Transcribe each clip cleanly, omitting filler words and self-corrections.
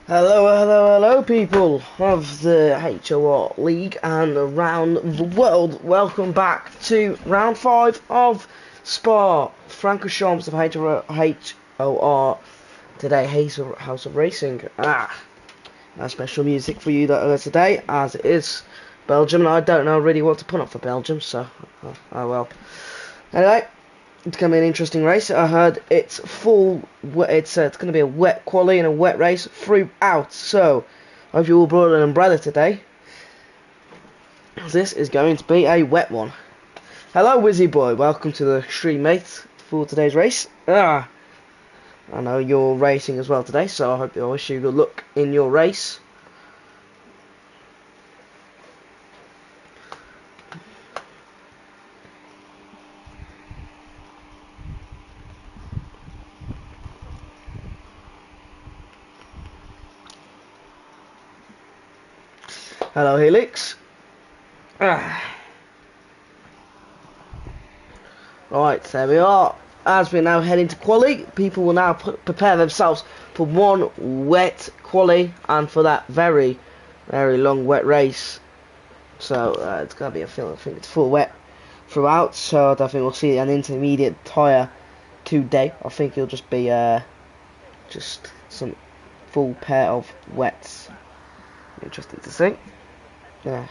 Hello, people of the HOR League and around the world. Welcome back to round 5 of Spa. Francorchamps of HOR today, House of Racing. Special music for you today, as it is Belgium, and I don't know really what to put up for Belgium, so, oh well. Anyway. It's going to be an interesting race. I heard it's going to be a wet quali and a wet race throughout. So, I hope you all brought an umbrella today. This is going to be a wet one. Hello, Wizzy Boy. Welcome to the stream, mate, for today's race. I know you're racing as well today, so I wish you good luck in your race. Hello, Helix. Right, there we are. As we now head into quali, people will now prepare themselves for one wet quali and for that very, very long wet race. So it's gonna be I think it's full wet throughout. So I don't think we'll see an intermediate tyre today. I think it'll just be just some full pair of wets. Interesting to see. Yeah.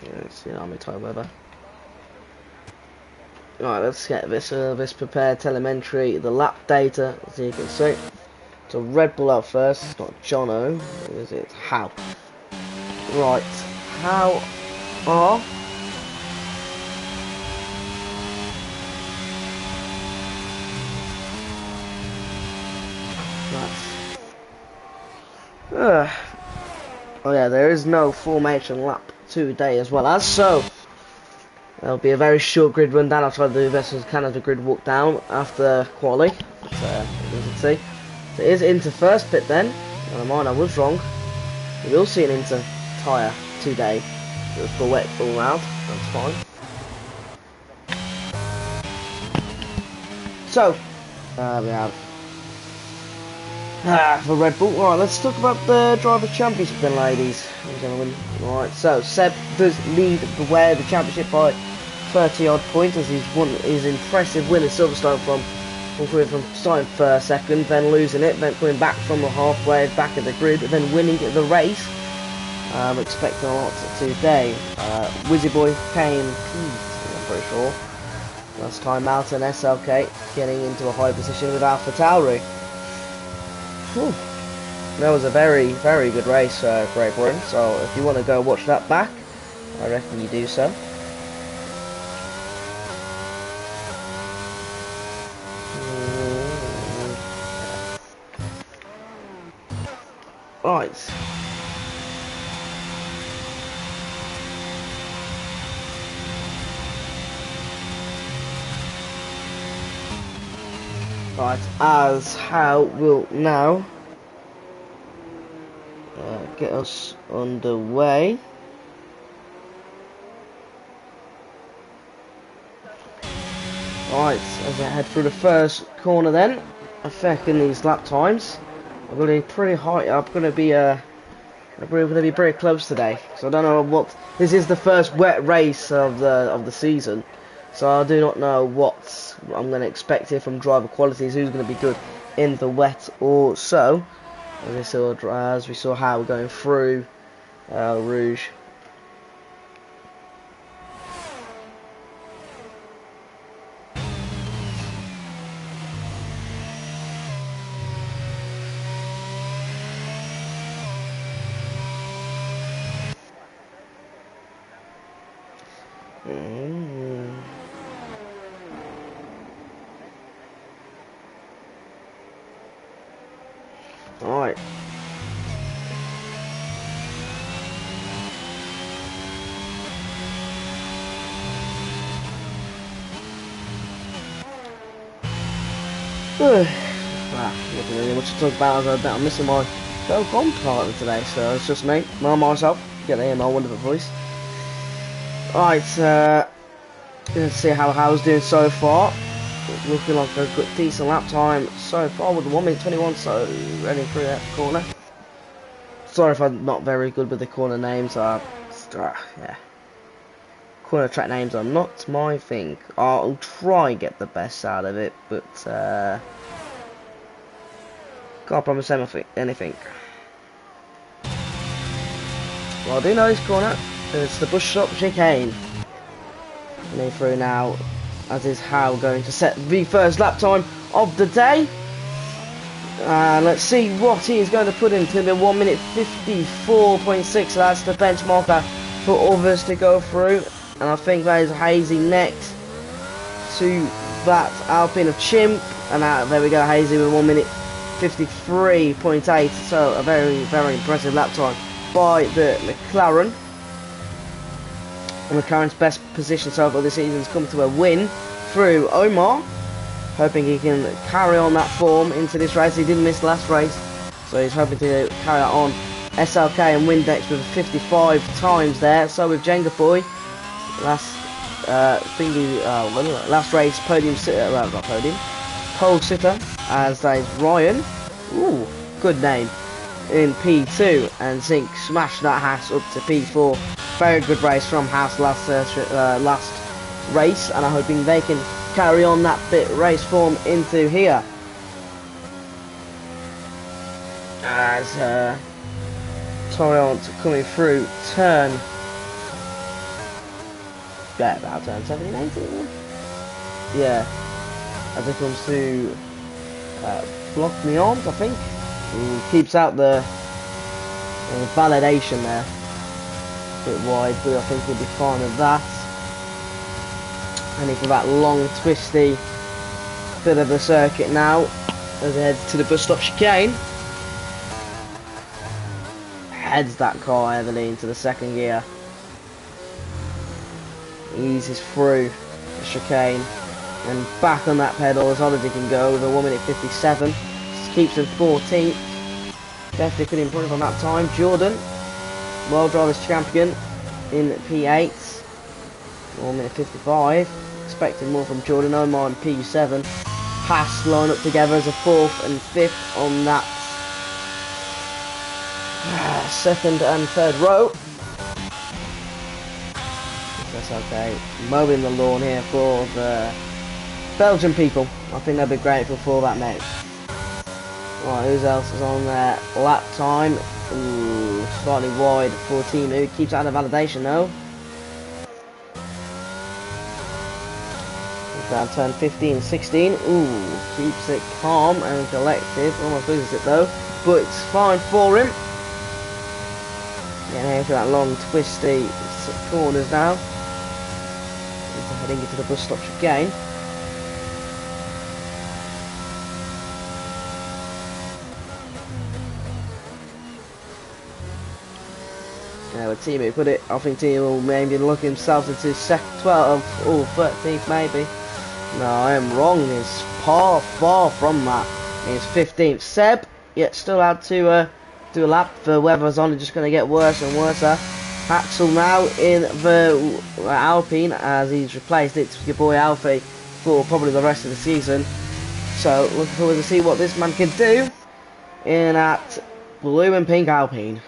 Let's see how many time weather. Right, let's get this prepared telemetry, the lap data, as you can see. So Red Bull out first, it's not Jono, is it? How? Right, how are oh yeah, there is no formation lap today as well as, so there'll be a very short grid run down. I'll try to do the best as I can as the grid walk down after quali. But, as you can see, so it is into first pit then. Never mind, I was wrong. We will see an inter tyre today. It was for wet all round, that's fine. So, we have for Red Bull. Right, let's talk about the Driver Championship then, ladies and gentlemen. Right, so Seb does lead the way of the championship by 30 odd points as he's won his impressive win at Silverstone from starting first, second, then losing it, then coming back from the halfway back of the grid, then winning the race. Expecting a lot today. Wizzy Boy came I'm pretty sure. Last time out and SLK getting into a high position with AlphaTauri. Whew. That was a very, very good race, Great Britain. So if you want to go watch that back, I reckon you do so. Right. Right, as how will now get us underway. Right, as I head through the first corner then, affecting these lap times. I'm going to be pretty high up, going to be pretty close today. So I don't know what, this is the first wet race of the season. So I do not know what I'm going to expect here from driver qualities, who's going to be good in the wet or so. As we saw how we're going through Rouge. Alright. Nothing really much to talk about, as I'm missing my Belgian partner today, so it's just me, myself, get to hear my wonderful voice. Right, Let's see how How's doing so far. Looking like a good, decent lap time so far with the 1 minute 21, so running through that corner. Sorry if I'm not very good with the corner names. Yeah. Corner track names are not my thing. I'll try and get the best out of it, but can't promise anything. Well, I do know this corner. It's the bus stop chicane. Running through now, as is How going to set the first lap time of the day. Let's see what he is going to put in. It's going to be 1 minute 54.6. That's the benchmarker for others to go through. And I think that is Hazy next to that Alpine of Chimp. And there we go, Hazy with 1 minute 53.8. So a very, very impressive lap time by the McLaren. And McLaren's best position so far this season has come to a win through Omar. Hoping he can carry on that form into this race. He didn't miss the last race, so he's hoping to carry that on. SLK and Windex with 55 times there. So with Jenga Boy, last race podium sitter, well, not podium, pole sitter, as that is Ryan. Ooh, good name. In P2, and Zink smashed that Haas up to P4. Very good race from Haas last race, and I'm hoping they can carry on that bit race form into here. As Torrent coming through turn, about turn 17, 18. Yeah, as it comes to Block Me Arms, I think. Keeps out the validation there. A bit wide, but I think he'll be fine with that. And for that long, twisty bit of the circuit now, as it heads to the bus stop chicane. Heads that car heavily into the second gear. Eases through the chicane and back on that pedal as hard as he can go with a 1 minute 57. Keeps him 14th. Definitely could improve on that time. Jordan, World Drivers Champion in P8. 1 minute 55. Expecting more from Jordan. Omar in P7. Haas line up together as a 4th and 5th on that second and third row. That's okay. Mowing the lawn here for the Belgian people. I think they'll be grateful for that, mate. Right, who else is on there? Lap time. Ooh, slightly wide for Timu. Keeps out of validation though. Down turn 15 and 16. Ooh, keeps it calm and collected. Almost loses it though, but it's fine for him. Getting into that long, twisty corners now. Heading into the bus stop again. Where Timu put it, I think Timu will maybe look himself into 12th or 13th maybe. No, I am wrong. It's far from that. It's 15th. Seb, yet still had to do a lap. The weather's only just going to get worse and worse. Axel now in the Alpine as he's replaced it to your boy Alfie for probably the rest of the season. So looking forward to see what this man can do in that blue and pink Alpine.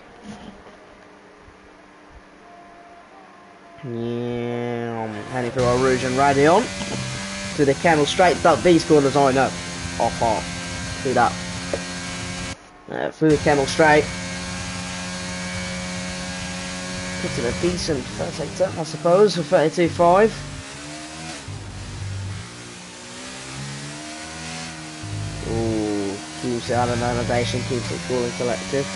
Yeah, heading through our Rouge and Radion to the Camel Straight. These corners I know off heart. Do that. Through the Camel Straight. Puts in a decent first sector, I suppose, for 32.5. Ooh, keeps it out of validation, keeps it cool and collective.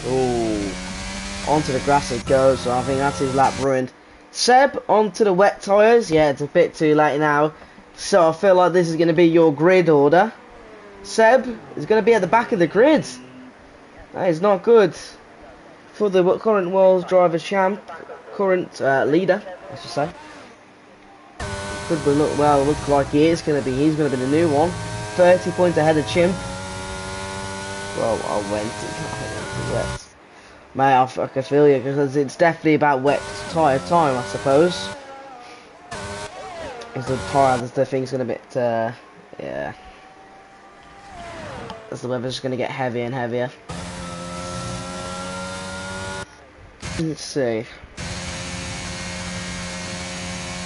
Ooh, onto the grass it goes, so I think that's his lap ruined. Seb, onto the wet tyres. Yeah, it's a bit too late now, so I feel like this is going to be your grid order. Seb is going to be at the back of the grid. That is not good for the current World Driver Champ, current leader, I should say. Could be look like he is going to be. He's going to be the new one. 30 points ahead of Chimp. Well, I went wet. Mate, I can feel you because it's definitely about wet tyre time, I suppose. Because the tyre, the thing's going to be, yeah. As the weather's going to get heavier and heavier. Let's see.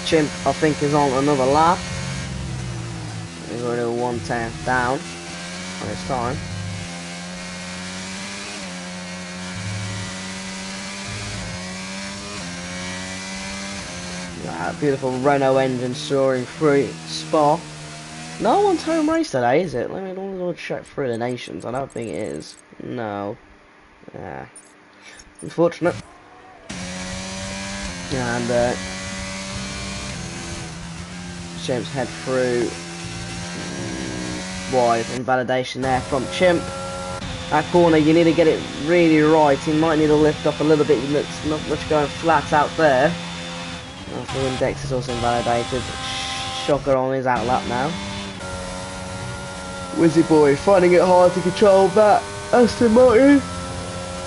Chimp, I think, is on another lap. He's already 1/10 down on his time. That beautiful Renault engine soaring through Spa. No one's home race today, is it? Let me check through the nations. I don't think it is. No. Yeah. Unfortunate. And Chimp's head through. Wide invalidation there from Chimp. That corner, you need to get it really right. He might need to lift up a little bit. It's not much going flat out there. The index is also invalidated. Shocker on his outlap now. Wizzy boy finding it hard to control that Aston Martin.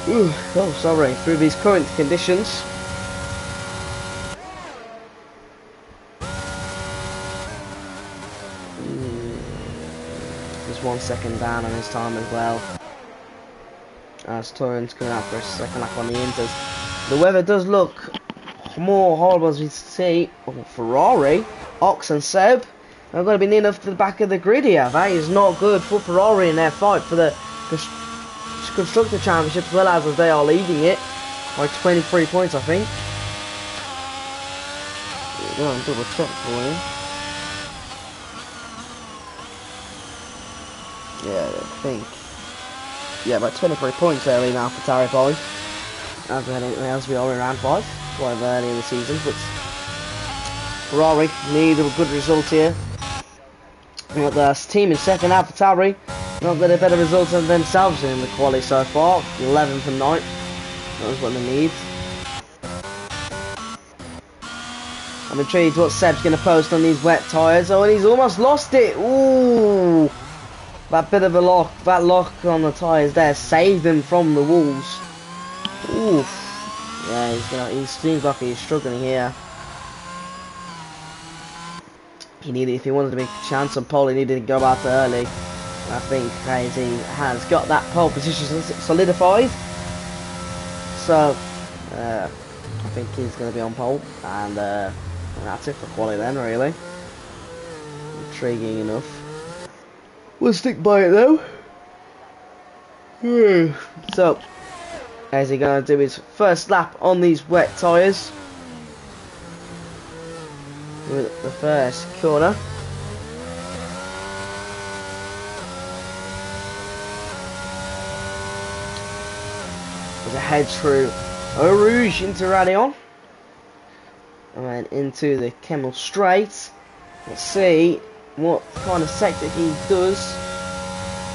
Ooh, oh, sorry. Through these current conditions. Just 1 second down on his time as well. As Torrens coming out for a second lap on the Inters. The weather does look more horrible as we see. Oh, Ferrari, Ox and Seb are going to be near enough to the back of the grid here. That is not good for Ferrari in their fight for the Constructor Championship, as well as they are leading it by 23 points, I think. Go on, double check for you. Yeah, I think. Yeah, about 23 points early now for Tarry Boy. As we are in round 5. Quite early in the season, but Ferrari need a good result here. But the team in second, AlphaTauri, not got a better result than themselves in the quali so far. 11th and 9th. That's what they need. I'm intrigued what Seb's going to post on these wet tyres. Oh, and he's almost lost it. Ooh, that bit of a lock, that lock on the tyres there saved him from the walls. Oof. Yeah, he seems like he's struggling here. If he wanted to make a chance on pole, he needed to go out early. I think he has got that pole position solidified. So, I think he's going to be on pole. And that's it for quali then, really. Intriguing enough. We'll stick by it though. So, is he going to do his first lap on these wet tyres? With the first corner. As it heads through Eau Rouge into Radion. And then into the Kemmel Straight. Let's see what kind of sector he does.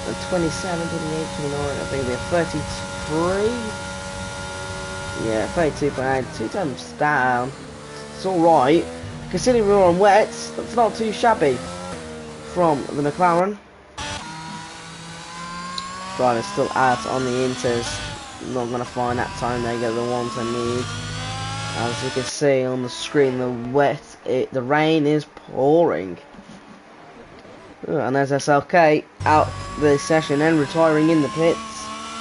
And 27, 28, 29, I think they're 33. Yeah, 32.8, 2 times down. It's alright. Considering we're on wets, that's not too shabby from the McLaren. Driver's still out on the Inters. Not going to find that time they get the ones they need. As you can see on the screen, the rain is pouring. And there's SLK out the session and retiring in the pits.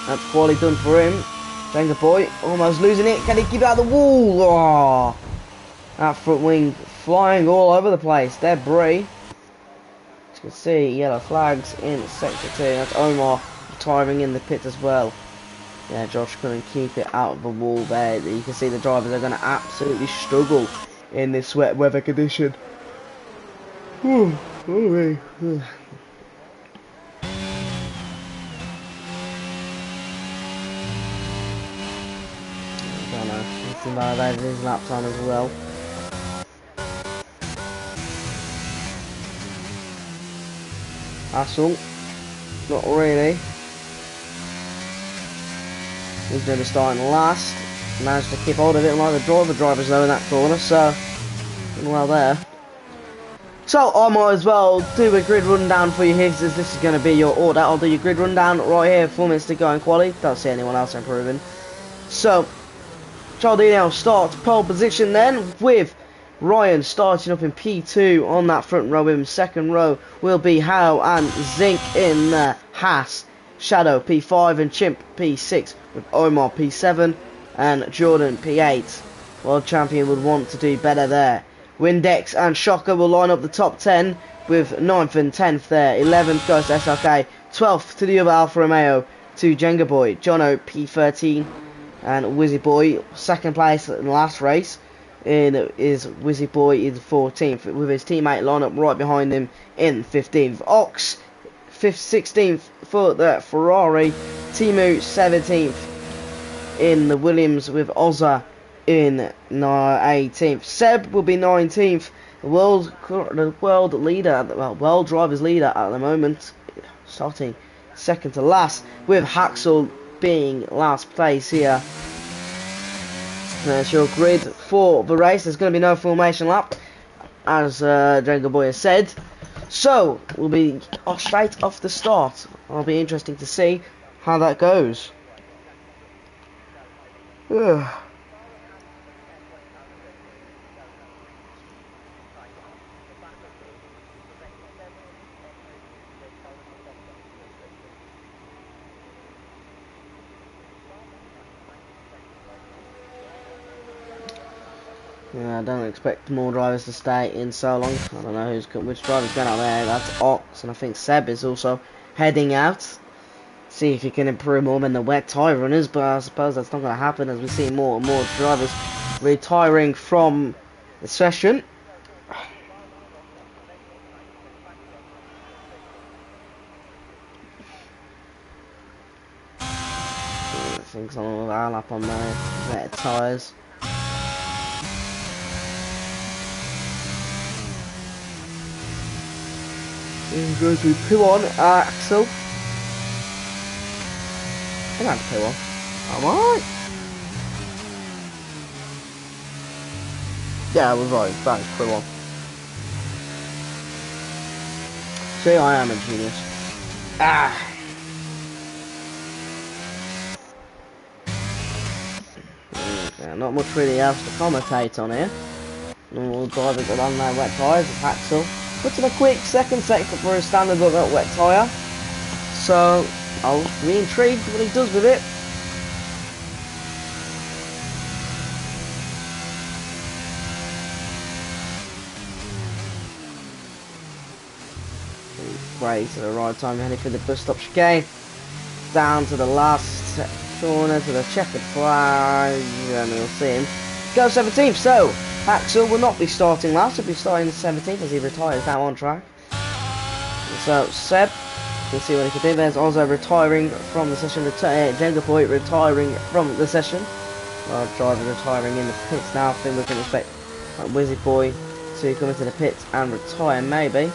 That's quali done for him. Jenga boy almost losing it. Can he keep out the wall? Oh, that front wing flying all over the place. Debris. As you can see, yellow flags in sector 2. That's Omar retiring in the pit as well. Yeah, Josh couldn't keep it out of the wall there. You can see the drivers are going to absolutely struggle in this wet weather condition. Don't know. It's invalidated his lap time as well. Hassel. Not really. He's going to be starting last. Managed to keep hold of it like the driver's though in that corner, so doing well there. So I might as well do a grid rundown for you here, as this is going to be your order. I'll do your grid rundown right here, 4 minutes to go in quali. Don't see anyone else improving. So, Charles now starts pole position then, with Ryan starting up in P2 on that front row. In second row will be Howe and Zink in the Haas. Shadow P5 and Chimp P6 with Omar P7 and Jordan P8. World champion would want to do better there. Windex and Shocker will line up the top 10 with 9th and 10th there. 11th goes to SRK, 12th to the other Alfa Romeo to Jenga Boy. Jono P13 and Wizzy Boy second place in the last race. Is Wizzy Boy in 14th with his teammate line up right behind him in 15th. Ox 16th for the Ferrari. Timu 17th in the Williams with Ozza in 18th. Seb will be 19th. The world leader, world drivers leader at the moment, starting second to last, with Haxel being last place here. That's your grid for the race. There's going to be no formation lap, as Jenga Boy has said. So we'll be straight off the start. It'll be interesting to see how that goes. Ugh. Yeah, I don't expect more drivers to stay in so long. I don't know which driver's going out there. That's Ox, and I think Seb is also heading out. See if he can improve more than the wet tyre runners, but I suppose that's not going to happen as we see more and more drivers retiring from the session. I think someone will round up on the wet tyres. He's going to poo on Axel. I don't have to poo on. Am I? Yeah, I was right. That is poo on. See, I am a genius. Yeah, not much really else to commentate on here. Normal drivers along their wet tyres with Axel. Puts in a quick second sector for a standard wet tyre. So I'll be intrigued what he does with it. Great at the right time, heading for the bus stop chicane. Down to the last corner to the checkered flag, and we'll see him go 17th. So Axel will not be starting last, he'll be starting 17th as he retires now on track. So Seb, you can see what he can do. There's Ozzo retiring from the session, Jenga Boy retiring from the session. Driver retiring in the pits now. I think we can expect Wizzy Boy to come into the pits and retire maybe.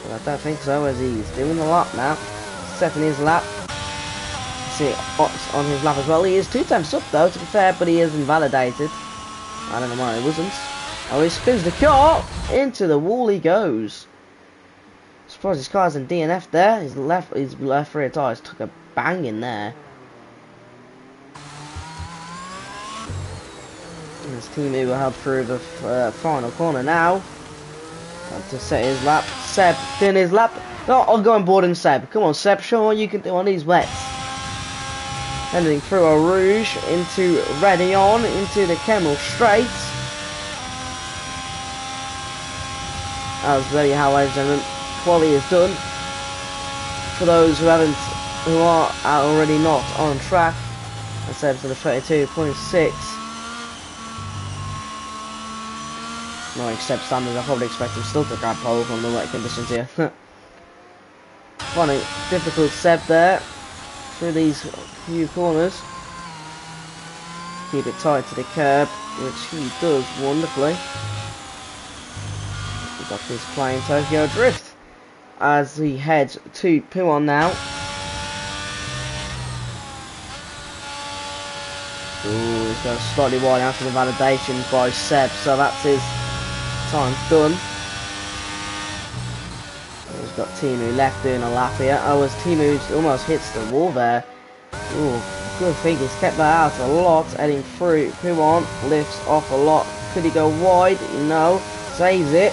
But I don't think so, as he's doing the lap now. Setting his lap. See Ox on his lap as well. He is 2 times up though, to be fair, but he is invalidated. I don't know why he wasn't. Oh, he spins the car. Into the wall he goes. Surprised his car's in DNF there. His left rear tyres took a bang in there. And his teammate will help through the final corner now. To set his lap. Seb doing his lap. No, I'll go on board and Seb. Come on, Seb. Show what you can do on these wets. Heading through a Rouge into Redion into the Kemmel Straight. As very how, ladies and gentlemen, quali is done. For those who are already not on track, I said for the 32.6. No, except standards, I probably expect him still to grab pole from the wet conditions here. Funny, difficult Seb there through these few corners. Keep it tight to the curb, which he does wonderfully. He's got his playing Tokyo Drift as he heads to Puon now. Ooh, he's going slightly wide after the validation by Seb, so that's his time done. Got Timu left doing a lap here. Oh, as Timu almost hits the wall there. Ooh, good thing he's kept that out a lot, heading through. Puan lifts off a lot. Could he go wide? No. Saves it.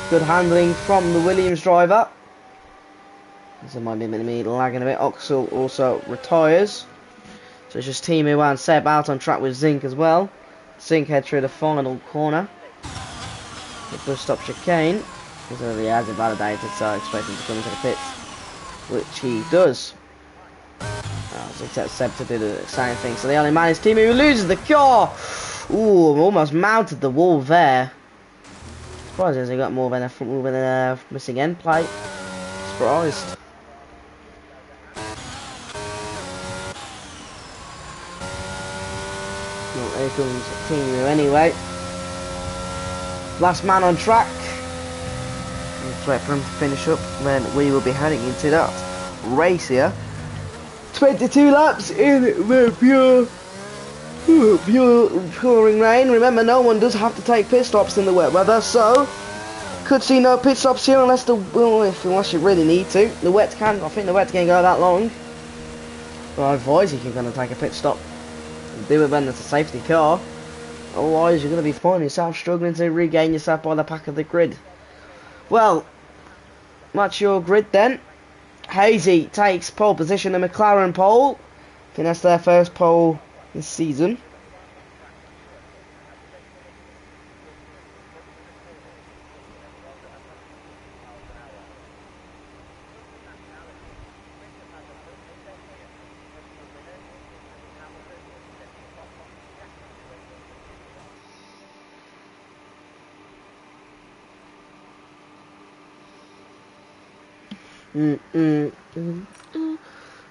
Good handling from the Williams driver. This might be me lagging a bit. Oxel also retires. So it's just Timu and Seb out on track with Zink as well. Zink head through the final corner. The bus stop chicane. He has it validated, so I expect him to come into the pits, which he does. Except Seb to do the same thing. So the only man is Timu who loses the car. Ooh, almost mounted the wall there. Surprised he got more than a missing end plate. Surprised. Well, here comes Timu anyway. Last man on track. Wait for him to finish up, then we will be heading into that race here. 22 laps in the pouring rain. Remember, no one does have to take pit stops in the wet weather, so could see no pit stops here unless unless you really need to. I think the wet can't go that long. But I advise if you're going to take a pit stop, do it when it's a safety car. Otherwise, you're going to be finding yourself struggling to regain yourself by the back of the grid. Well, that's your grid then. Hazy takes pole position, the McLaren pole. I think that's their first pole this season.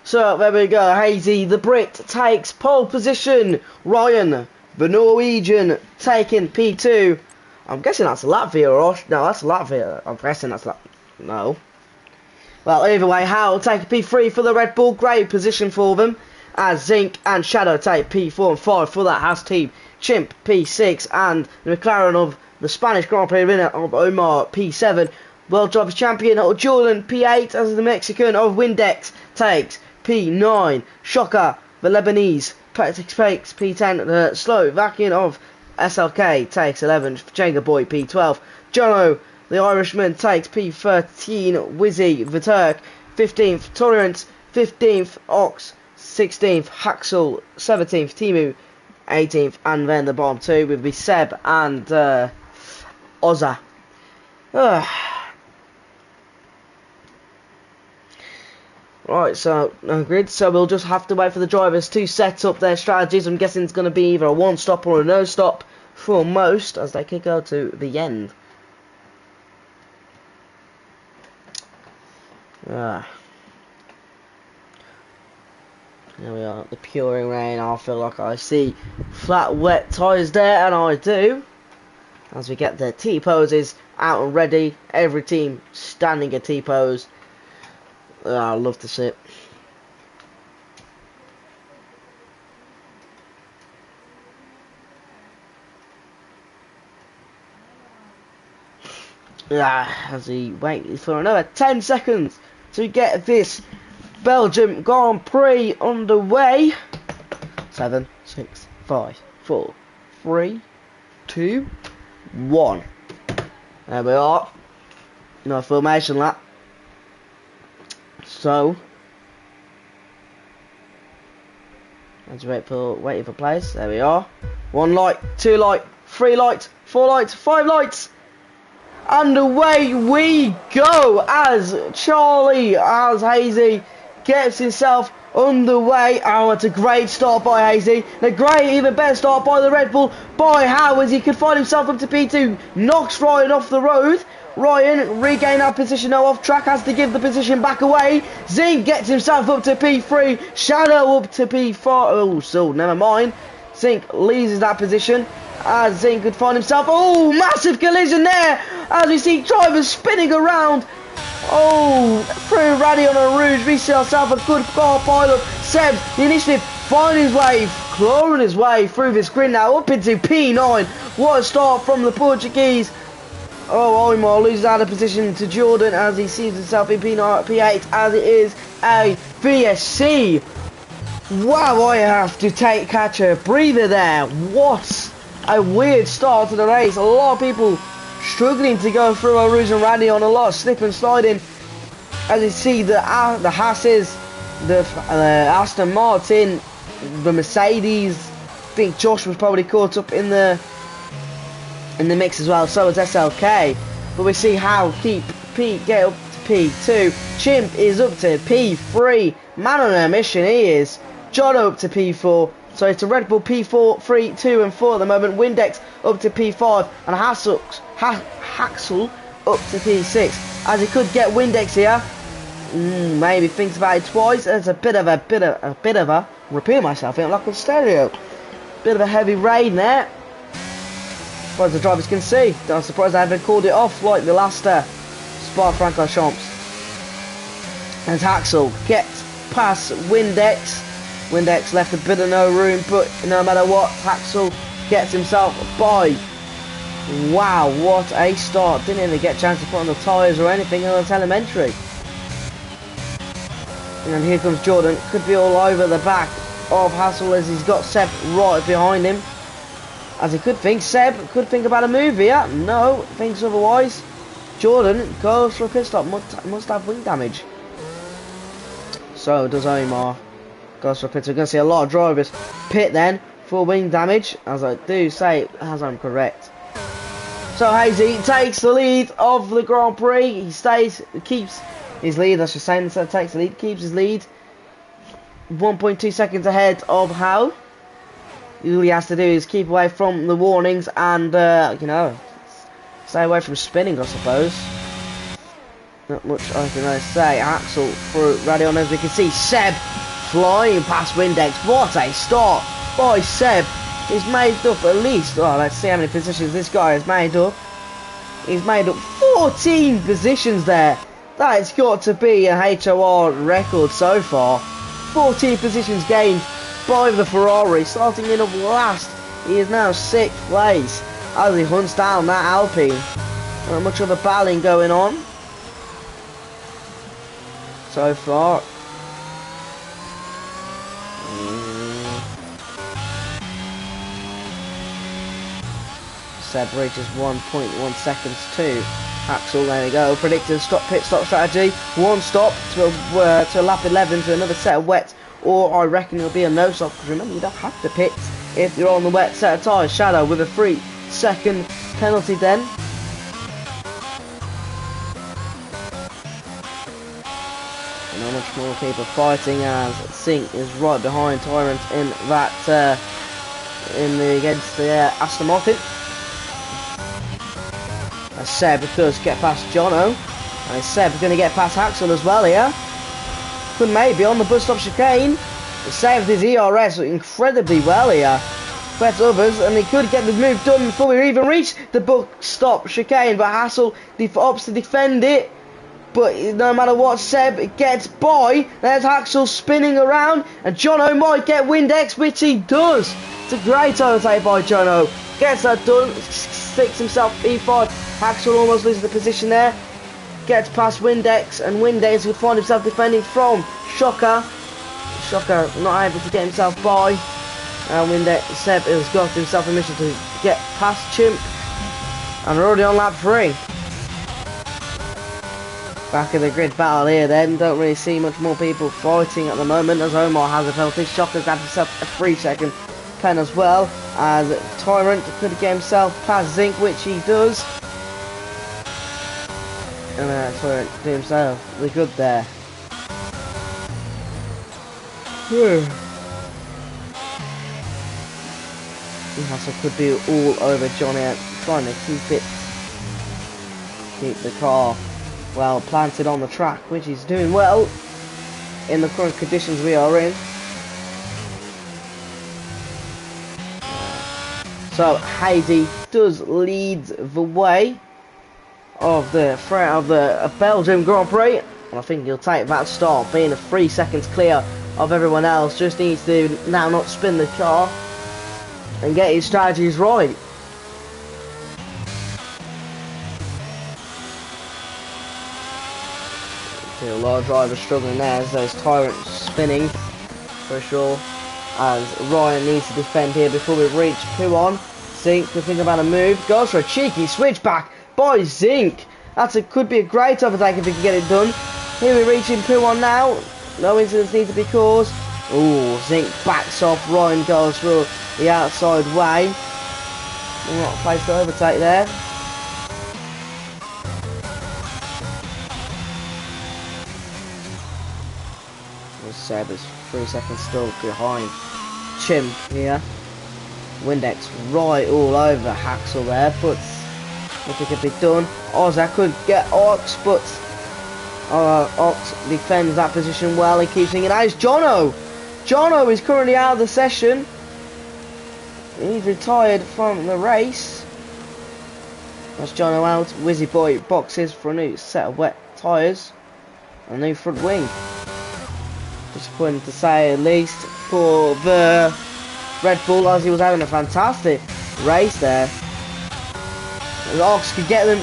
So there we go. Hazy the Brit takes pole position. Ryan the Norwegian taking P2. I'm guessing that's Latvia or no, that's Latvia. I'm guessing that's no. Well, either way, Howell take P3 for the Red Bull. Great position for them. As Zink and Shadow take P4 and 5 for that Haas team. Chimp P6 and the McLaren of the Spanish Grand Prix winner of Omar P7. World Drivers Champion Julian P8 as the Mexican of Windex takes P9. Shocker, the Lebanese, takes P10. The Slovakian of SLK takes 11. Jenga Boy P12. Jono, the Irishman, takes P13. Wizzy, the Turk, 15th. Torrent, 15th. Ox, 16th. Haxel, 17th. Timu, 18th. And then the bottom two with the Seb and Ozza. Right, so no grid, so we'll just have to wait for the drivers to set up their strategies. I'm guessing it's going to be either a one stop or a no stop for most, as they could go to the end. Here we are, the pouring rain. I feel like I see flat wet tyres there, and I do. As we get the T-poses out and ready, every team standing a T-pose. I love to see it. As he waits for another 10 seconds to get this Belgium Grand Prix underway. 7, 6, 5, 4, 3, 2, 1. There we are. No formation lap. So, let's waiting for players. There we are. 1 light, 2 light, 3 lights, 4 lights, 5 lights. And away we go as Hazy gets himself underway. Oh, it's a great start by Hazy. And a great, even better start by the Red Bull. By How, as he could find himself up to P2. Knocks Ryan off the road. Ryan regain that position now off track, has to give the position back away. Zink gets himself up to P3. Shadow up to P4. Oh, so never mind. Zink loses that position as Zink could find himself. Oh, massive collision there as we see drivers spinning around. Oh, through Raddy on a Rouge. We see ourselves a good car pilot. Seb, the initiative, finding his way, clawing his way through this grid now up into P9. What a start from the Portuguese. Oh, Oymar loses out of position to Jordan as he sees himself in P9, P8 as it is a VSC. Wow, I have to catch a breather there. What a weird start to the race. A lot of people struggling to go through a Rouge and Randy on a lot of slip and sliding. As you see the Hasses, the Aston Martin, the Mercedes. I think Josh was probably caught up in the mix as well. So is SLK. But we see how Pete get up to P2. Chimp is up to P3. Man on a mission he is. John up to P4. So it's a Red Bull P4, 3, 2 and 4 at the moment. Windex up to P5 and Haxel up to P6. As he could get Windex here. Maybe thinks about it twice. There's a bit of a repeat myself here like on stereo. Bit of a heavy rain there. As far as the drivers can see. I'm surprised I haven't called it off like the last Spa-Francorchamps. And Haxel gets past Windex. Windex left a bit of no room, but no matter what, Haxel gets himself by. Wow, what a start. Didn't even get a chance to put on the tyres or anything, it was elementary. And here comes Jordan. Could be all over the back of Hassel as he's got Seb right behind him. As he could think, Seb could think about a move here. No, thinks otherwise. Jordan goes for a pit stop. Must have wing damage. So does Omar. Goes for a pit. We're going to see a lot of drivers pit then for wing damage. As I do say, as I'm correct. So Hazy takes the lead of the Grand Prix. He keeps his lead, I should say, instead of takes the lead, keeps his lead 1.2 seconds ahead of Hal. All he has to do is keep away from the warnings and, you know, stay away from spinning, I suppose. Not much I can really say. Axel through Radion, as we can see. Seb flying past Windex. What a start by Seb. He's made up at least, oh, let's see how many positions this guy has made up. He's made up 14 positions there. That's got to be a HOR record so far. 14 positions gained by the Ferrari, starting in up last. He is now 6th place as he hunts down that Alpine. Not much of a battling going on so far. Seb reaches 1.1 seconds to Axel. There we go. Predicted pit stop strategy. One stop to lap 11 to another set of wets, or I reckon it'll be a no stop. Because remember, you don't have to pit if you're on the wet set of tyres. Shadow with a 3-second penalty then. And how much more people fighting as Sink is right behind Tyrant in that against the Aston Martin. As Seb does get past Jono, and Seb's going to get past Haxel as well here. Could maybe on the bus stop chicane. He saved his ERS incredibly well here. Better others, and he could get the move done before we even reach the bus stop chicane. But Haxel opts to defend it. But no matter what, Seb gets by. There's Haxel spinning around, and Jono might get Windex, which he does. It's a great overtake by Jono. Gets that done, sticks himself E5. Haxel almost loses the position there. Gets past Windex, and Windex would find himself defending from Shocker. Shocker not able to get himself by. And Windex, Seb has got himself a mission to get past Chimp. And we're already on lap 3. Back in the grid battle here then. Don't really see much more people fighting at the moment as Omar has a penalty. Shocker's got himself a 3-second pen as well. As Tyrant could get himself past Zinc, which he does. And Tyrant do himself the good there. Hassel could be all over Johnny, trying to keep the car well planted on the track, which he's doing well in the current conditions we are in. So Heidi does lead the way of the Belgian Grand Prix, and I think he'll take that start, being a 3 seconds clear of everyone else. Just needs to now not spin the car and get his strategies right. a lot of drivers struggling there as those tyrants spinning for sure. And Ryan needs to defend here before we reach Puon. Zink, we think about a move, goes for a cheeky switchback by Zink. Could be a great overtake if we can get it done. Here we're reaching Puon now. No incidents need to be caused. Ooh, Zink backs off. Ryan goes through the outside way. Not a place to overtake there. Seb is 3 seconds still behind Chimp here. Windex right all over Haxel there, but nothing can be done. Ozza could get Ox, but Ox defends that position well. He keeps thinking, now it's Jono. Jono is currently out of the session. He's retired from the race. That's Jono out. Wizzy Boy boxes for a new set of wet tyres and a new front wing. Disappointing to say at least for the Red Bull, as he was having a fantastic race there. And Ox could get them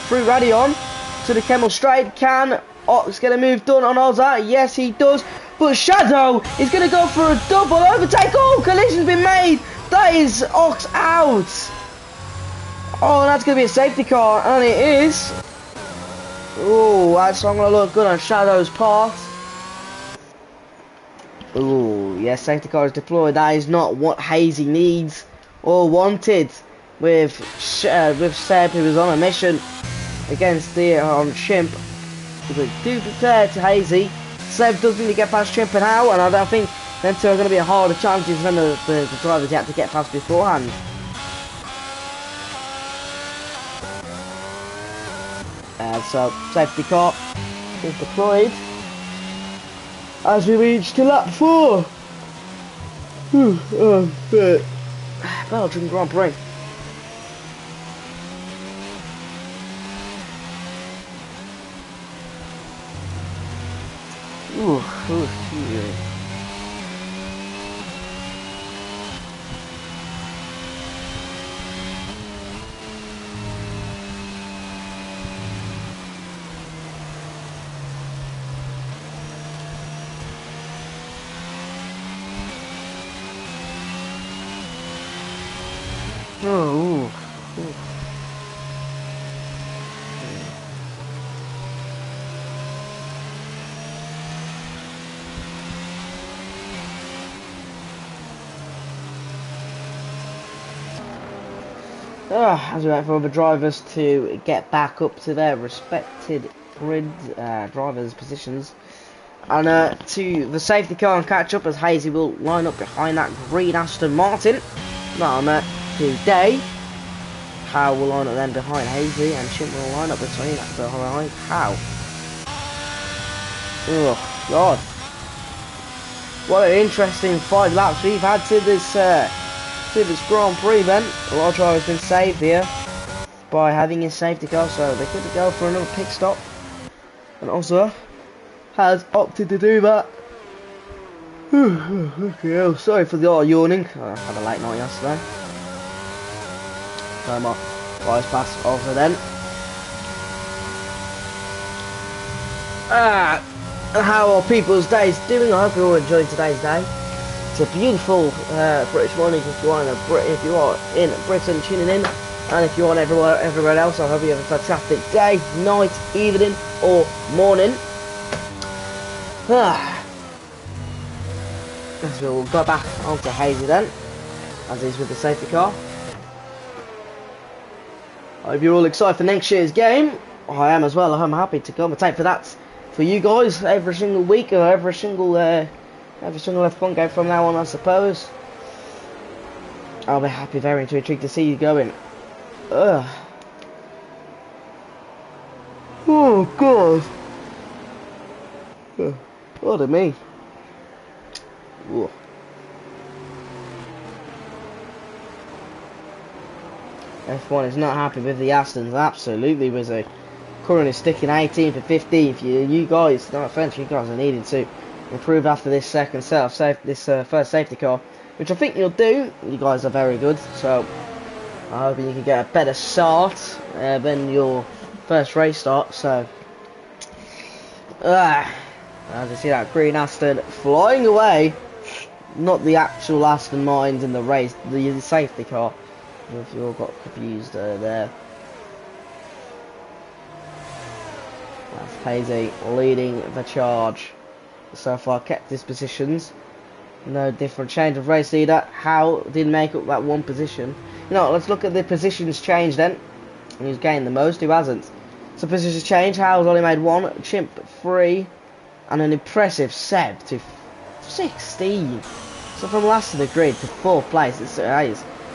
through Radion to the Kemmel straight. Can Ox get a move done on Ozza? Yes, he does. But Shadow is going to go for a double overtake. Oh, collision's been made. That is Ox out. Oh, that's going to be a safety car, and it is. Oh, that's not going to look good on Shadow's part. Ooh, yes, safety car is deployed. That is not what Hazy needs or wanted with Seb, who was on a mission against the Chimp. But do prepare to Hazy. Seb does need to get past Chimp and Howe, and I don't think them two are going to be a harder challenges than the drivers you had to get past beforehand. So, safety car is deployed as we reach to lap 4. Belgian Grand Prix. Yeah. Oh, as we wait for other drivers to get back up to their respected grid drivers' positions, and to the safety car and catch up as Hazy will line up behind that green Aston Martin. Today, Howe will line up then behind Hazy, and Chimp will line up behind Howe. Oh God! What an interesting 5 laps we've had to this Grand Prix event. A lot of drivers been saved here by having his safety car, so they could go for another pit stop, and also has opted to do that. Okay, sorry for the yawning. I had a late night yesterday. So my wise pass over then. How are people's days doing? I hope you're all enjoying today's day. It's a beautiful British morning if you are in Britain tuning in, and if you are everywhere else, I hope you have a fantastic day, night, evening, or morning. So we'll go back onto Hazy then, as he's with the safety car. I hope you're all excited for next year's game. I am as well. I'm happy to commentate for that for you guys every single week, or every single F1 game from now on, I suppose. I'll be happy, very intrigued to see you going. Oh God! What a me. Ooh. F1 is not happy with the Astons, absolutely busy. Currently sticking 18th and 15th. You guys, no offense, you guys are needing to improve after this second set of first safety car, which I think you'll do. You guys are very good, so I hope you can get a better start than your first race start. So As you see that green Aston flying away. Not the actual Aston Martins in the race, the safety car. If you all got confused there. That's Hazy leading the charge. So far kept his positions. No different change of race leader. Howe did make up that one position. You know, let's look at the positions change then. Who's gained the most, who hasn't. So positions change. Howe's only made one. Chimp 3. And an impressive Seb to 16. So from last of the grid to 4th place. It's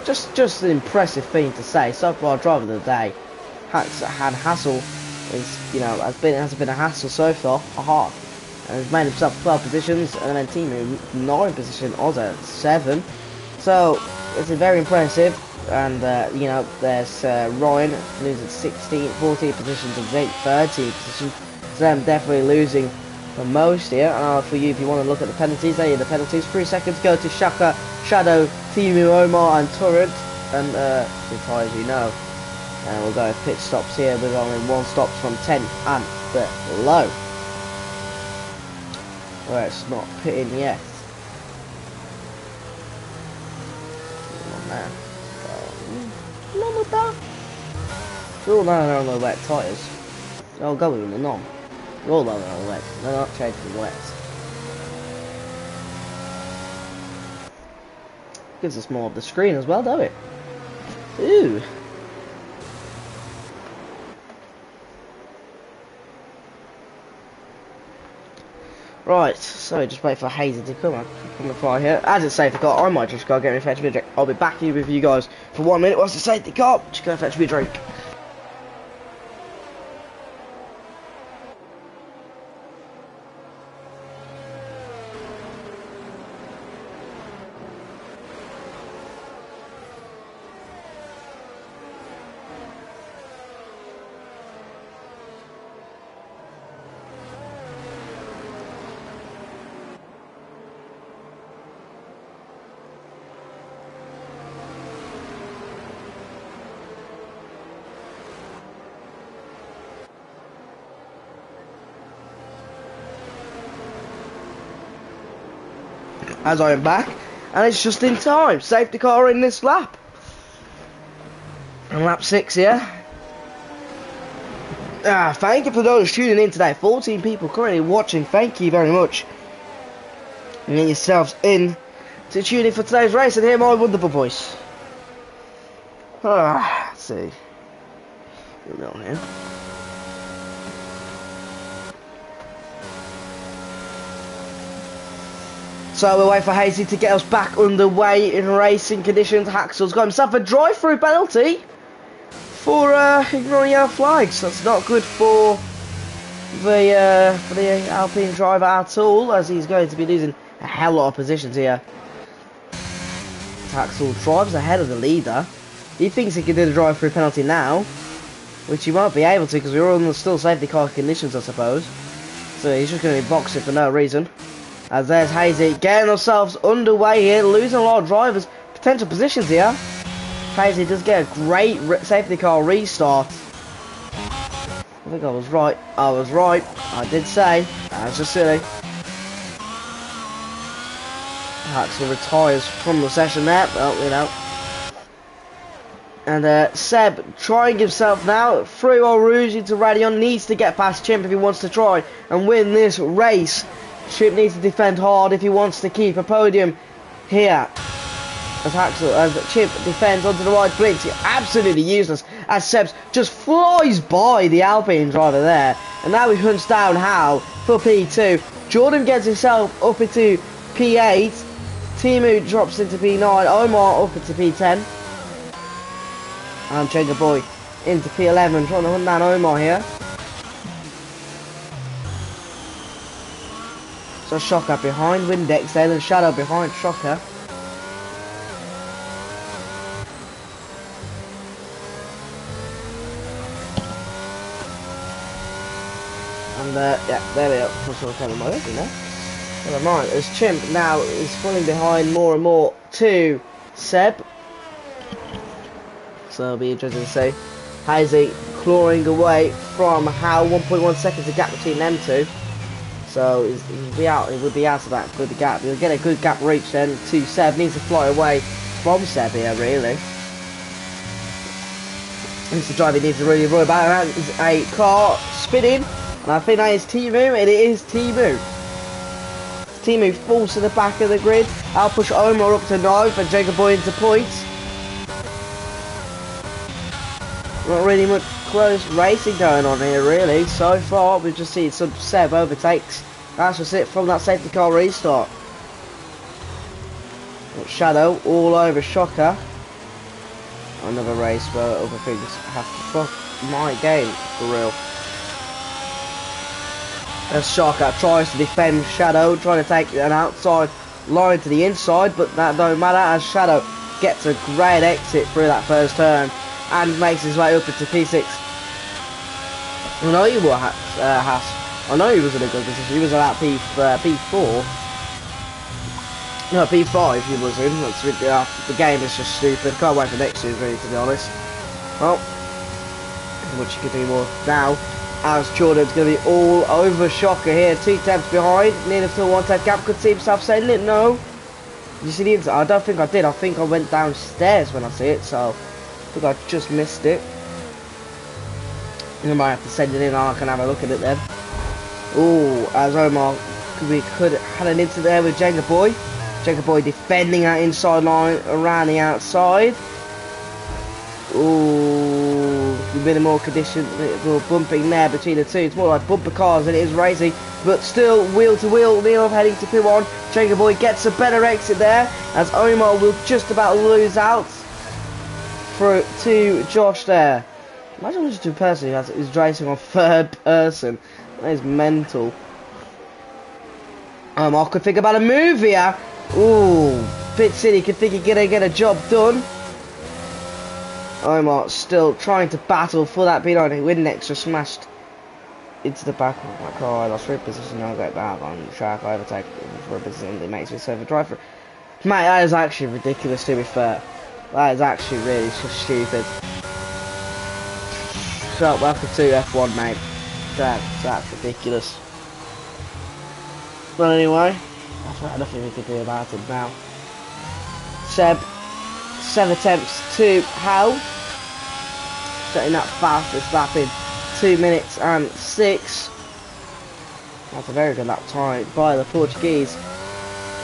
just an impressive thing to say. So far, driver of the day. Hassel is, you know, has been a hassle so far. And has made himself 12 positions, and then Timu 9 position, Ozza 7. So it's very impressive. And you know, there's Ryan losing 14 positions and Jake 13 positions. So them definitely losing the most here. For you, if you want to look at the penalties, there are the penalties. 3 seconds go to Shaka, Shadow, Timu, Omar, and Turret. And as far as you know, we'll go with pit stops here with only 1 stop from 10 and below. Where it's not pitting yet. Come on now. None of that. All now they're on the wet tyres. They'll go in the non. All now they're on the wet. They're not changing wet. Gives us more of the screen as well, don't it? Ooh. Right, so just wait for Hazy to come the fire here. As it's safety car, I might just go get me a fetch me a drink. I'll be back here with you guys for 1 minute whilst it's safety car. Just go fetch me a drink. As I am back, and it's just in time. Safety car in this lap. And lap 6 here. Thank you for those tuning in today. 14 people currently watching. Thank you very much. And get yourselves in to tune in for today's race and hear my wonderful voice. Let's see. We're on here. So we'll wait for Hazy to get us back underway in racing conditions. Haxel's got himself a drive-through penalty for ignoring yellow flags. That's not good for the Alpine driver at all, as he's going to be losing a hell lot of positions here. Haxel drives ahead of the leader. He thinks he can do the drive-through penalty now, which he won't be able to because we're all in the still safety car conditions, I suppose. So he's just going to be boxing for no reason. As there's Hazy getting themselves underway here, losing a lot of drivers, potential positions here. Hazy does get a great safety car restart. I think I was right. I did say. That's just silly. Haxel retires from the session there. Well, you know. And Seb trying himself now through Rouge into Radion. Needs to get past Chimp if he wants to try and win this race. Chimp needs to defend hard if he wants to keep a podium here. As Chimp defends onto the right blitz, absolutely useless. As Seb just flies by the Alpine driver there, and now he hunts down Howe for P2. Jordan gets himself up into P8. Timu drops into P9. Omar up into P10. And Jenga Boy into P11, trying to hunt down Omar here. So Shocker behind Windex then, and Shadow behind Shocker. And yeah, there we go. That's what kind of mode, you know. Never mind, as Chimp now is falling behind more and more to Seb. So it'll be interesting to see. Hazy clawing away from Howe, 1.1 seconds of gap between them two. So he'll be out. He would be out of that good gap. He'll get a good gap reach then to Seb. Needs to fly away from Seb here, really. Needs to drive. He needs to really worry about it. It's a car spinning, and I think that is Timu, and it is Timu. Timu falls to the back of the grid. I'll push Omar up to 9th and Jacob Boy into points. Not really much close racing going on here, really. So far, we've just seen some Seb overtakes. That's just it from that safety car restart. Shadow all over Shocker. Another race where other things have to fuck my game for real. As Shocker tries to defend Shadow, trying to take an outside line to the inside, but that don't matter as Shadow gets a great exit through that first turn and makes his way up into P6. I know he was I know he was in a good position. He was about P4. No, P5 he was in. That's the game is just stupid. Can't wait for next year's really, to be honest. Well, much you can do more now. As Jordan's going to be all over Shocker here. 2 tenths behind. Near to 1 tenth gap. Could see himself sending it. No. Did you see the inside? I don't think I did. I think I went downstairs when I see it. So, I think I just missed it. I might have to send it in and I can have a look at it then. Oh, as Omar could had an incident there with Jenga Boy. Jenga Boy defending that inside line around the outside. Ooh, a bit more condition, a bit more bumping there between the two. It's more like bumper cars than it is racing, but still wheel to wheel. Neil heading to P1. Jenga Boy gets a better exit there as Omar will just about lose out through to Josh there. Imagine just 2 person who's racing on 3rd person. That is mental. I could think about a move here. Ooh, Pit City could think he's gonna get a job done. Omar still trying to battle for that P9. Windex just smashed into the back of my car. I lost 3rd position. I'll get back on the track. I overtake for a position. It makes me serve a driver. Mate, that is actually ridiculous, to be fair. That is actually really just stupid. So, welcome to F1, mate. That's ridiculous. But anyway, that's nothing we can do about it now. Seb, 7 attempts to Hal. Setting that fastest lap in 2 minutes and 6. That's a very good lap time by the Portuguese.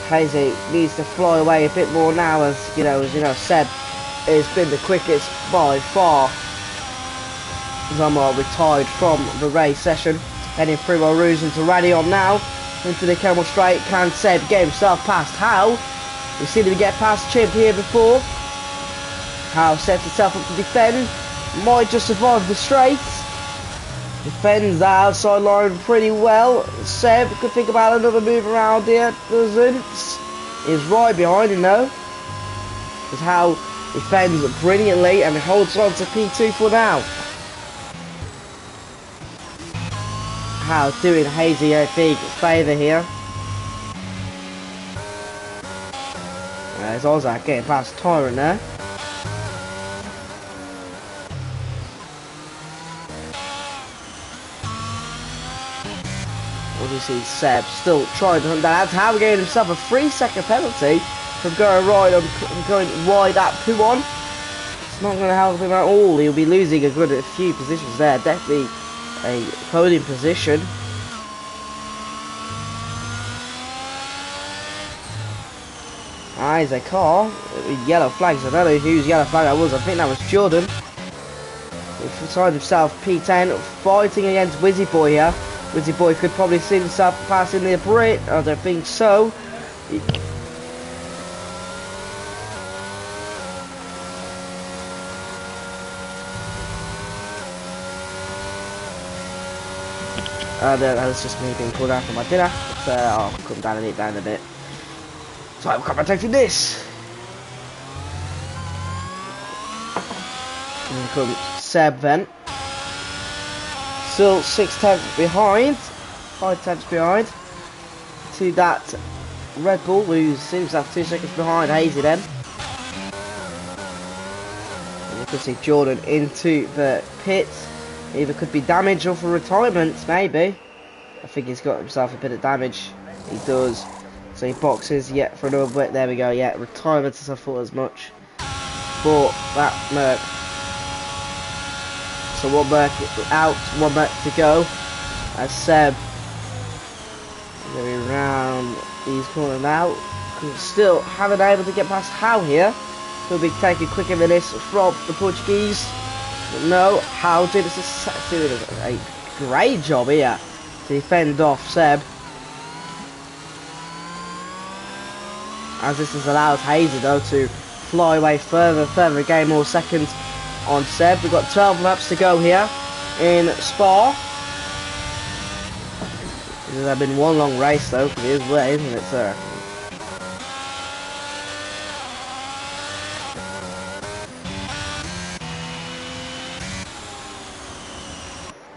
Hazy needs to fly away a bit more now, as you know, Seb has been the quickest by far. Omar retired from the race session, heading through our Rouge into Radion now, into the Camel Straight. Can Seb get himself past Hal? We've seen him get past Chimp here before. Hal sets himself up to defend, might just survive the straight. Defends the outside line pretty well. Seb could think about another move around here, doesn't. He's right behind him though. Because Hal defends brilliantly and holds on to P2 for now. Hal doing Hazy a big favour here. There's Ozak getting past Tyrant there. What do you see? Seb still trying to hunt down. That's Hal giving himself a 3-second penalty from going wide at P1. It's not going to help him at all. He'll be losing a few positions there. Definitely a podium position. Here's a car with yellow flags. I don't know whose yellow flag that was. I think that was Jordan. He finds himself P10 fighting against Wizzy Boy here. Wizzy Boy could probably see himself passing the Brit. I don't think so. That's just me being pulled out for my dinner. But, I'll come down and eat down a bit. So I'm commentating this. And comes Seb then. Still 6 tenths behind. 5 tenths behind. To that Red Bull, who seems to have 2 seconds behind Hazy then. And you can see Jordan into the pit. Either could be damage or for retirement, maybe. I think he's got himself a bit of damage. He does. So he boxes yet for another bit. There we go. Yeah, retirement as I thought as much. For that Merc. So one Merc out, one Merc to go. As Seb going round these corners now. Still haven't been able to get past Howe here. He'll be taking quicker than this from the Portuguese. But no, Howe doing a great job here to defend off Seb. As this has allowed Hazy though to fly away further, gain more seconds on Seb. We've got 12 laps to go here in Spa. This has been one long race though, because it is wet, isn't it, sir?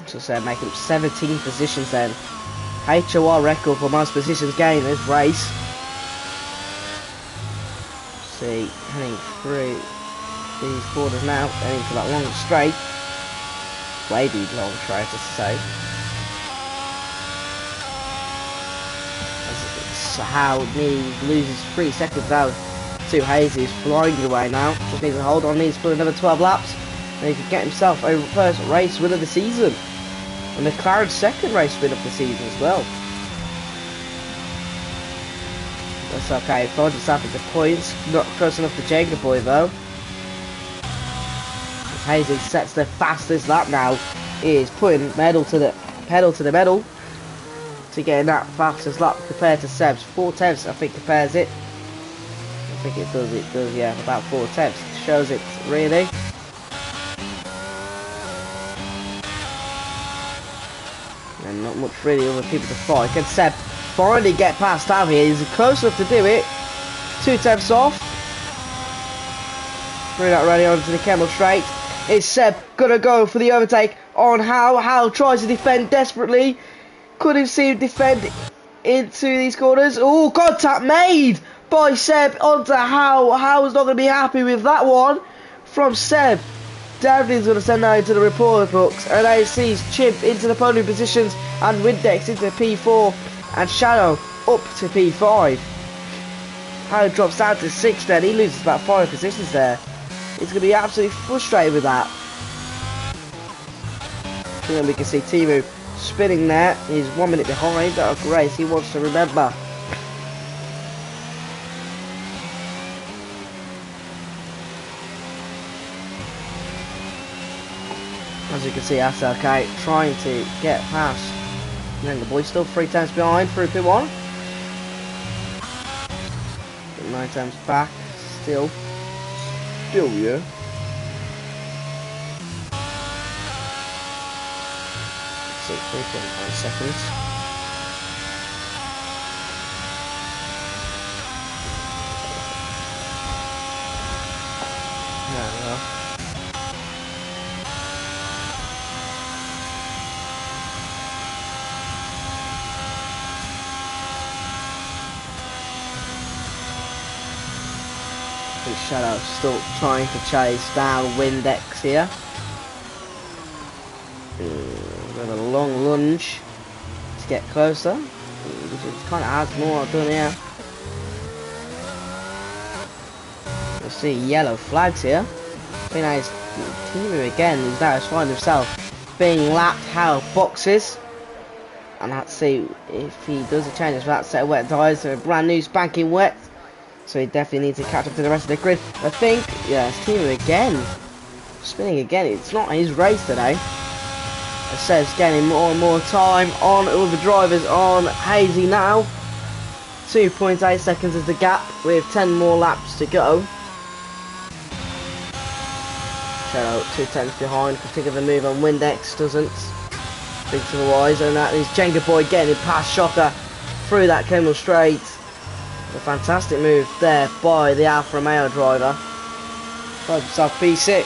So Seb making up 17 positions then. HOR record for most positions gained in this race. See, heading through these corners now, heading for that long straight. Wavy long straight, to say. As Howe loses 3 seconds out to Hazy, who's flying away now. Just needs to hold on, needs to put another 12 laps. And he could get himself a first race win of the season. And McLaren's second race win of the season as well. That's okay, finds himself at the points. Not close enough to Jenga Boy though. As Hazy sets the fastest lap now. He is putting pedal to the metal to getting that fastest lap compared to Seb's. 4 tenths I think compares it. I think it does, yeah, about 4 tenths. Shows it really. And not much really other people to fight. Can Seb finally get past out here? He's close enough to do it. 2 tenths off. Through that rally onto the Camel straight. Is Seb gonna go for the overtake on Howe? Howe tries to defend desperately. Couldn't see him defend into these corners. Oh, contact made by Seb onto Howe. Howe's not gonna be happy with that one from Seb. Davlin's going to send that into the report books, and now he sees Chimp into the podium positions and Windex into P4 and Shadow up to P5. How drops down to 6 then, he loses about 5 positions there. He's going to be absolutely frustrated with that. And then we can see Timu spinning there, he's 1 minute behind, that race he wants to remember. As you can see, SLK trying to get past. And then the boy still 3 times behind through P1. 9 times back. Still, yeah. Let's see, 3.9 seconds. There we go. Shadow still trying to chase down Windex here. With a long lunge to get closer. Which kind of adds more done here. You'll see yellow flags here. His teammate again is now finding himself being lapped how boxes. And let's see if he does a change for that set of wet tyres. So a brand new spanking wet. So he definitely needs to catch up to the rest of the grid. I think, yeah, his team again. Spinning again. It's not his race today. It says getting more and more time on all the drivers on Hazy now. 2.8 seconds is the gap with 10 more laps to go. Shadow 2 tenths behind. Can think of a move on Windex. Doesn't. Big to the wise. And that is Jenga Boy getting past Shocker through that Camel straight. A fantastic move there by the Alfa Romeo driver. Finds himself P6.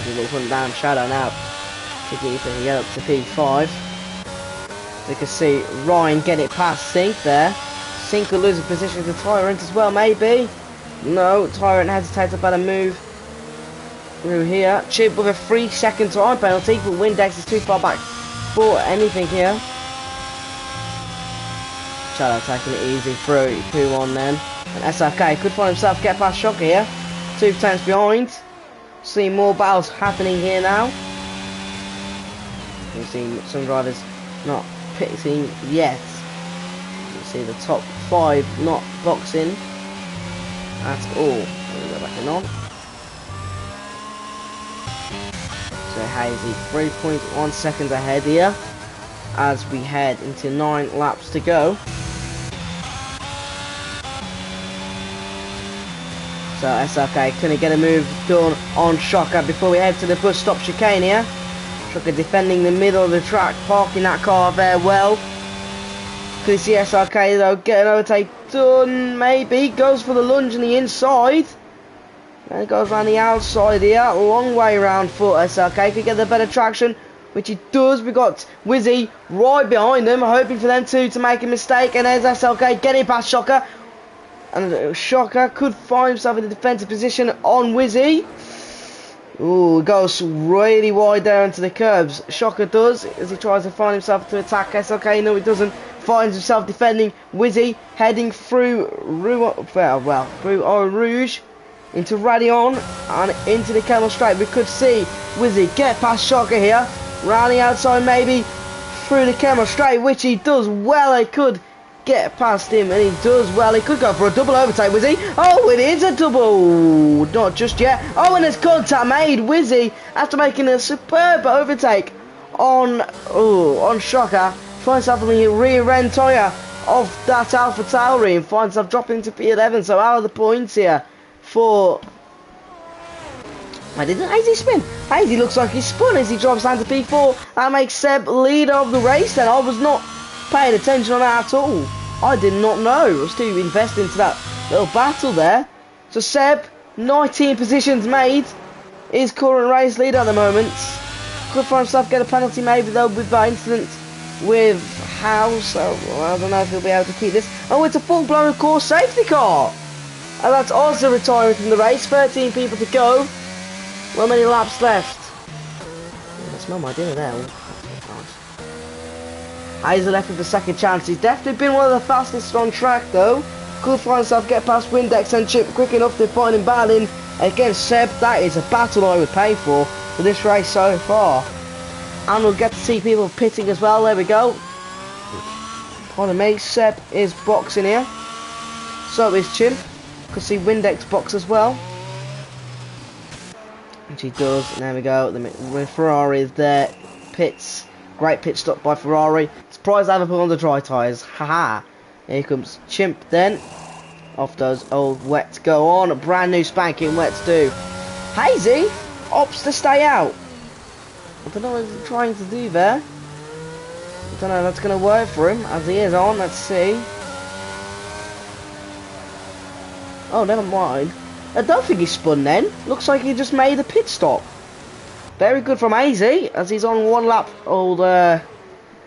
He will hunt down Shadow now to get up to P5. You can see Ryan get it past Sink there. Sink will lose a position to Tyrant as well, maybe. No, Tyrant hesitates about a move through here. Chip with a 3-second time penalty, but Windex is too far back for anything here. Salah taking it easy through P1 then. And SRK could find himself get past Shocker here. 2 tenths behind. See more battles happening here now. You see some drivers not pitting yet. You see the top 5 not boxing at all. Let me go back and on. So Hazy 3.1 seconds ahead here as we head into 9 laps to go. So SRK couldn't get a move done on Shocker before we head to the bus stop chicane here. Shocker defending the middle of the track, parking that car there well. Could you see SRK though get an overtake done? Maybe goes for the lunge on the inside. And goes around the outside here, long way around for SRK. Could get the better traction, which he does. We got Wizzy right behind them, hoping for them two to make a mistake. And there's SRK getting past Shocker. And Shocker could find himself in the defensive position on Wizzy. Ooh, goes really wide there into the curbs. Shocker does, as he tries to find himself to attack SRK. No, he doesn't. Finds himself defending Wizzy, heading through through Eau Rouge into Radion and into the Camel Straight. We could see Wizzy get past Shocker here, round the outside maybe through the Camel Straight, which he does well. He could get past him, and he does well. He could go for a double overtake, Wizzy. Oh, it is a double, not just yet. Oh, and there's contact made. Wizzy, after making a superb overtake on Shocker, finds himself on the rear end tyre of that Alpha Tauri and finds himself dropping into P11. So out of the points here for... Why didn't Hazy spin? Hazy looks like he spun as he drops down to P4. That makes Seb leader of the race then. I was not paying attention on that at all. I did not know. I was too invested into that little battle there. So Seb, 19 positions made, is current race leader at the moment. Could find himself get a penalty maybe though with that incident with House. So I don't know if he'll be able to keep this. Oh, it's a full-blown of course safety car. And that's also retiring from the race. 13 people to go. Not many laps left. I smell my dinner there. Hazy left with the second chance. He's definitely been one of the fastest on track though. Could find himself get past Windex and Chip quick enough to find him battling against Seb. That is a battle I would pay for this race so far. And we'll get to see people pitting as well. There we go. Pardon me. Seb is boxing here. So is Chimp. Could see Windex box as well. Which he does. And there we go. The Ferrari is there. Pits. Great pit stop by Ferrari. Surprised I haven't put on the dry tyres. Haha. Here comes Chimp then. Off those old wets go on. Brand new spanking wets do. Hazy opts to stay out. I don't know what he's trying to do there. I don't know if that's going to work for him as he is on. Let's see. Oh, never mind. I don't think he spun then. Looks like he just made a pit stop. Very good from Hazy as he's on 1 lap old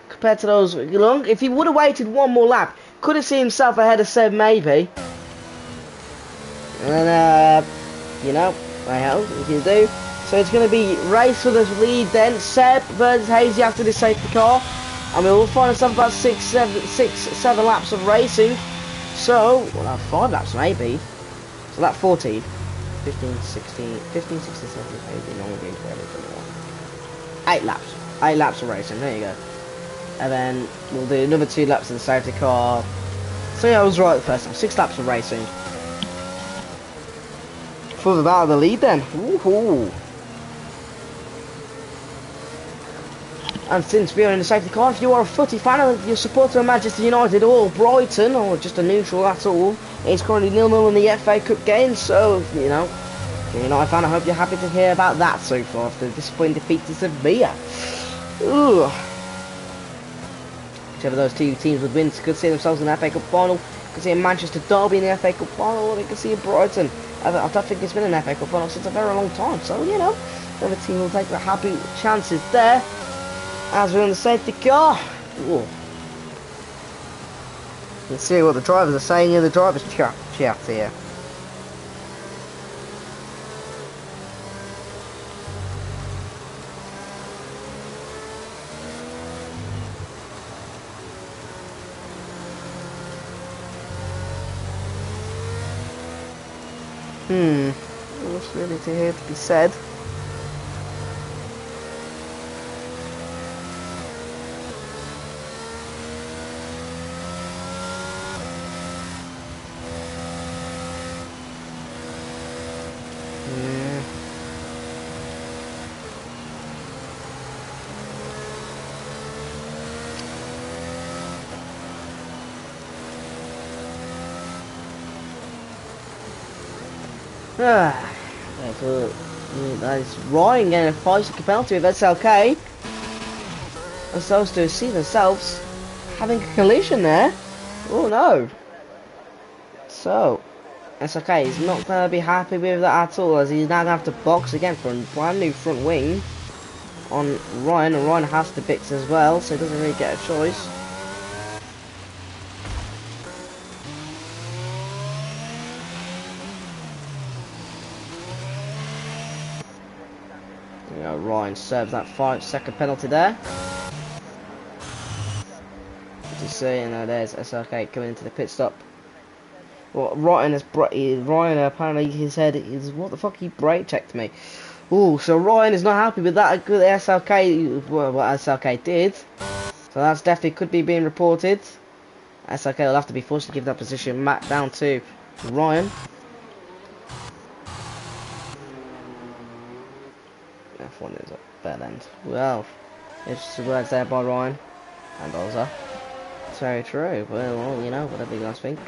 compared to those long. If he would have waited 1 more lap, could have seen himself ahead of Seb maybe. And you know, well, you can do. So it's going to be race for the lead then. Seb versus Hazy after this safety car. And we'll find ourselves about 6, 7 laps of racing. So, we'll have 5 laps maybe. So that's 14. 15, 16, 15, 16, 17, 18, 19, 20, 21. 8 laps. 8 laps of racing. There you go. And then we'll do another 2 laps of the safety car. So yeah, I was right the first time. 6 laps of racing. For the battle of the lead then. Woohoo! And since we are in the safety car, if you are a footy fan and you're a supporter of Manchester United or Brighton or just a neutral at all, it's currently 0-0 in the FA Cup game. So, you know, if you're a United fan, I hope you're happy to hear about that so far after the disappointing defeat to Sevilla. Ooh. Whichever of those 2 teams would win could see themselves in the FA Cup final. Could see a Manchester derby in the FA Cup final, or they could see a Brighton. I don't think it's been an FA Cup final since a very long time. So, you know, the team will take the happy chances there. As we're in the safety car. Ooh. Let's see what the drivers are saying in the drivers chat here. What's really to here to be said? That's Ryan getting a 5-second penalty with SLK. And so to see themselves having a collision there. Oh no. So, SLK is not going to be happy with that at all, as he's now going to have to box again for a brand new front wing on Ryan, and Ryan has to fix as well, so he doesn't really get a choice. Ryan serves that 5-second penalty there. As you see, and there's SRK coming into the pit stop. Well, Ryan apparently he said, "What the fuck? He brake checked me." Ooh, so Ryan is not happy with that. Good SLK, what SLK did. So that's definitely could be being reported. SLK will have to be forced to give that position back down to Ryan. F1 is a bad end. Well, interesting words there by Ryan and Oza. It's very true. Well, you know, whatever you guys think.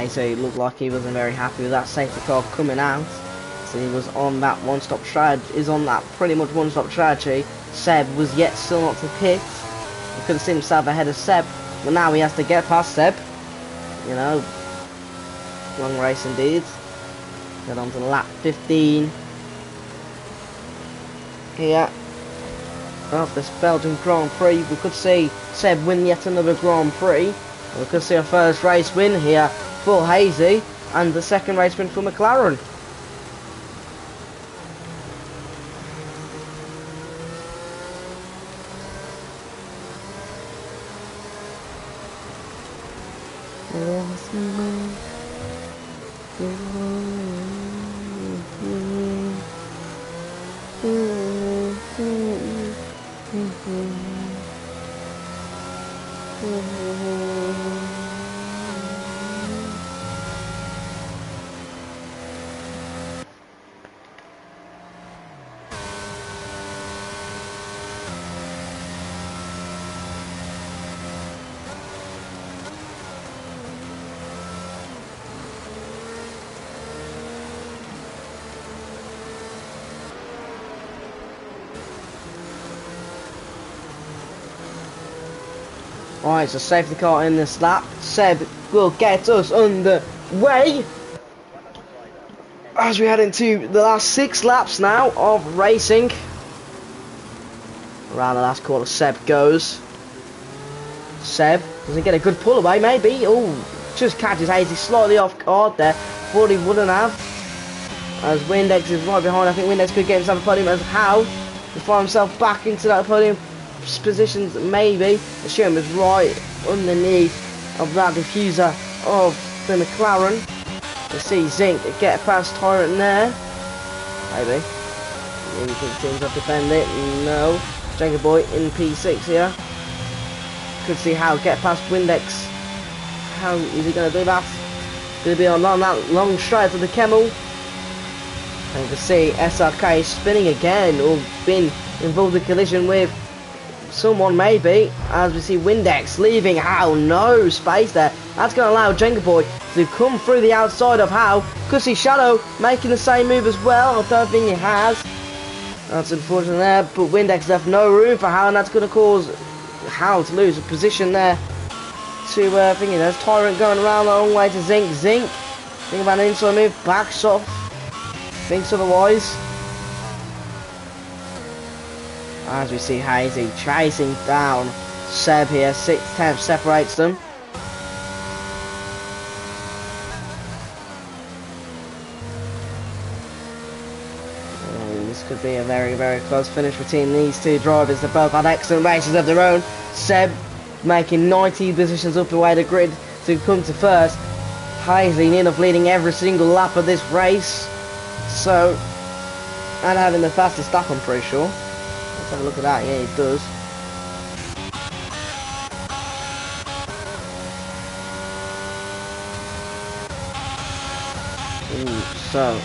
So he looked like he wasn't very happy with that safety car coming out. So he was on that one-stop strategy. Is on that pretty much one-stop strategy. Seb was yet still not to pit. He could have seen himself ahead of Seb, but now he has to get past Seb. You know, long race indeed. Get on to lap 15 here of this Belgian Grand Prix. We could see Seb win yet another Grand Prix. We could see a first race win here for Hazy, and the second race win for McLaren. Right, so safety car in this lap. Seb will get us underway as we head into the last 6 laps now of racing. Around the last corner, Seb goes. Seb doesn't get a good pull away, maybe. Oh, just catches Hazy slightly off guard there. Thought he wouldn't have. As Windex is right behind, I think Windex could get himself a podium as how to find himself back into that podium positions, maybe. The Sherman is right underneath of that diffuser of the McLaren. You see Zinc get past Tyrant there. Maybe. Maybe teams have to defend it. No. Jenga Boy in P6 here. Could see how get past Windex. How is he going to do that? Going to be on that long stride of the Camel. And you can see SRK spinning again, or been involved in collision with someone maybe, as we see Windex leaving How. No space there. That's going to allow Jenga Boy to come through the outside of How. Could see Shadow making the same move as well. I don't think he has. That's unfortunate there, but Windex left no room for How, and that's going to cause How to lose a position there to thinking there's Tyrant going around the long way to Zinc. Zinc, think about an inside move, backs off, thinks otherwise. As we see Hazy chasing down Seb here, 6/10 separates them. This could be a very, very close finish between these two drivers. They both had excellent races of their own. Seb making 90 positions up the way the grid to come to first. Hazy in of leading every single lap of this race. So, and having the fastest lap, I'm pretty sure. Let's have a look at that. Yeah, he does. Ooh, so,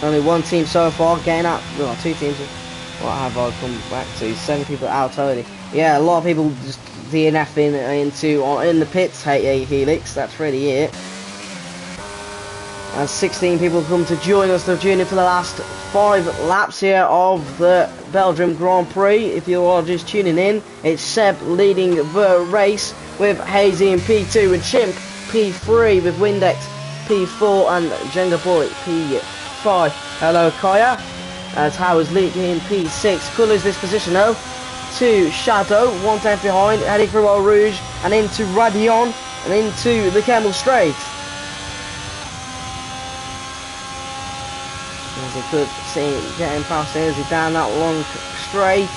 only one team so far getting up. Well, two teams. What have I come back to? 7 people out already. Yeah, a lot of people just DNFing in the pits. Hey, Helix. That's really it. And 16 people come to join us. They're tuning for the last 5 laps here of the Belgium Grand Prix. If you are just tuning in, it's Seb leading the race with Hazy in P2 and Chimp P3 with Windex P4 and Jenga Boy P5. Hello Kaya. As Howard's leading in P6. Colours this position though to Shadow, 1/10 behind, heading through Eau Rouge and into Radion and into the Camel Straight. As you could see getting past here as he down that long straight.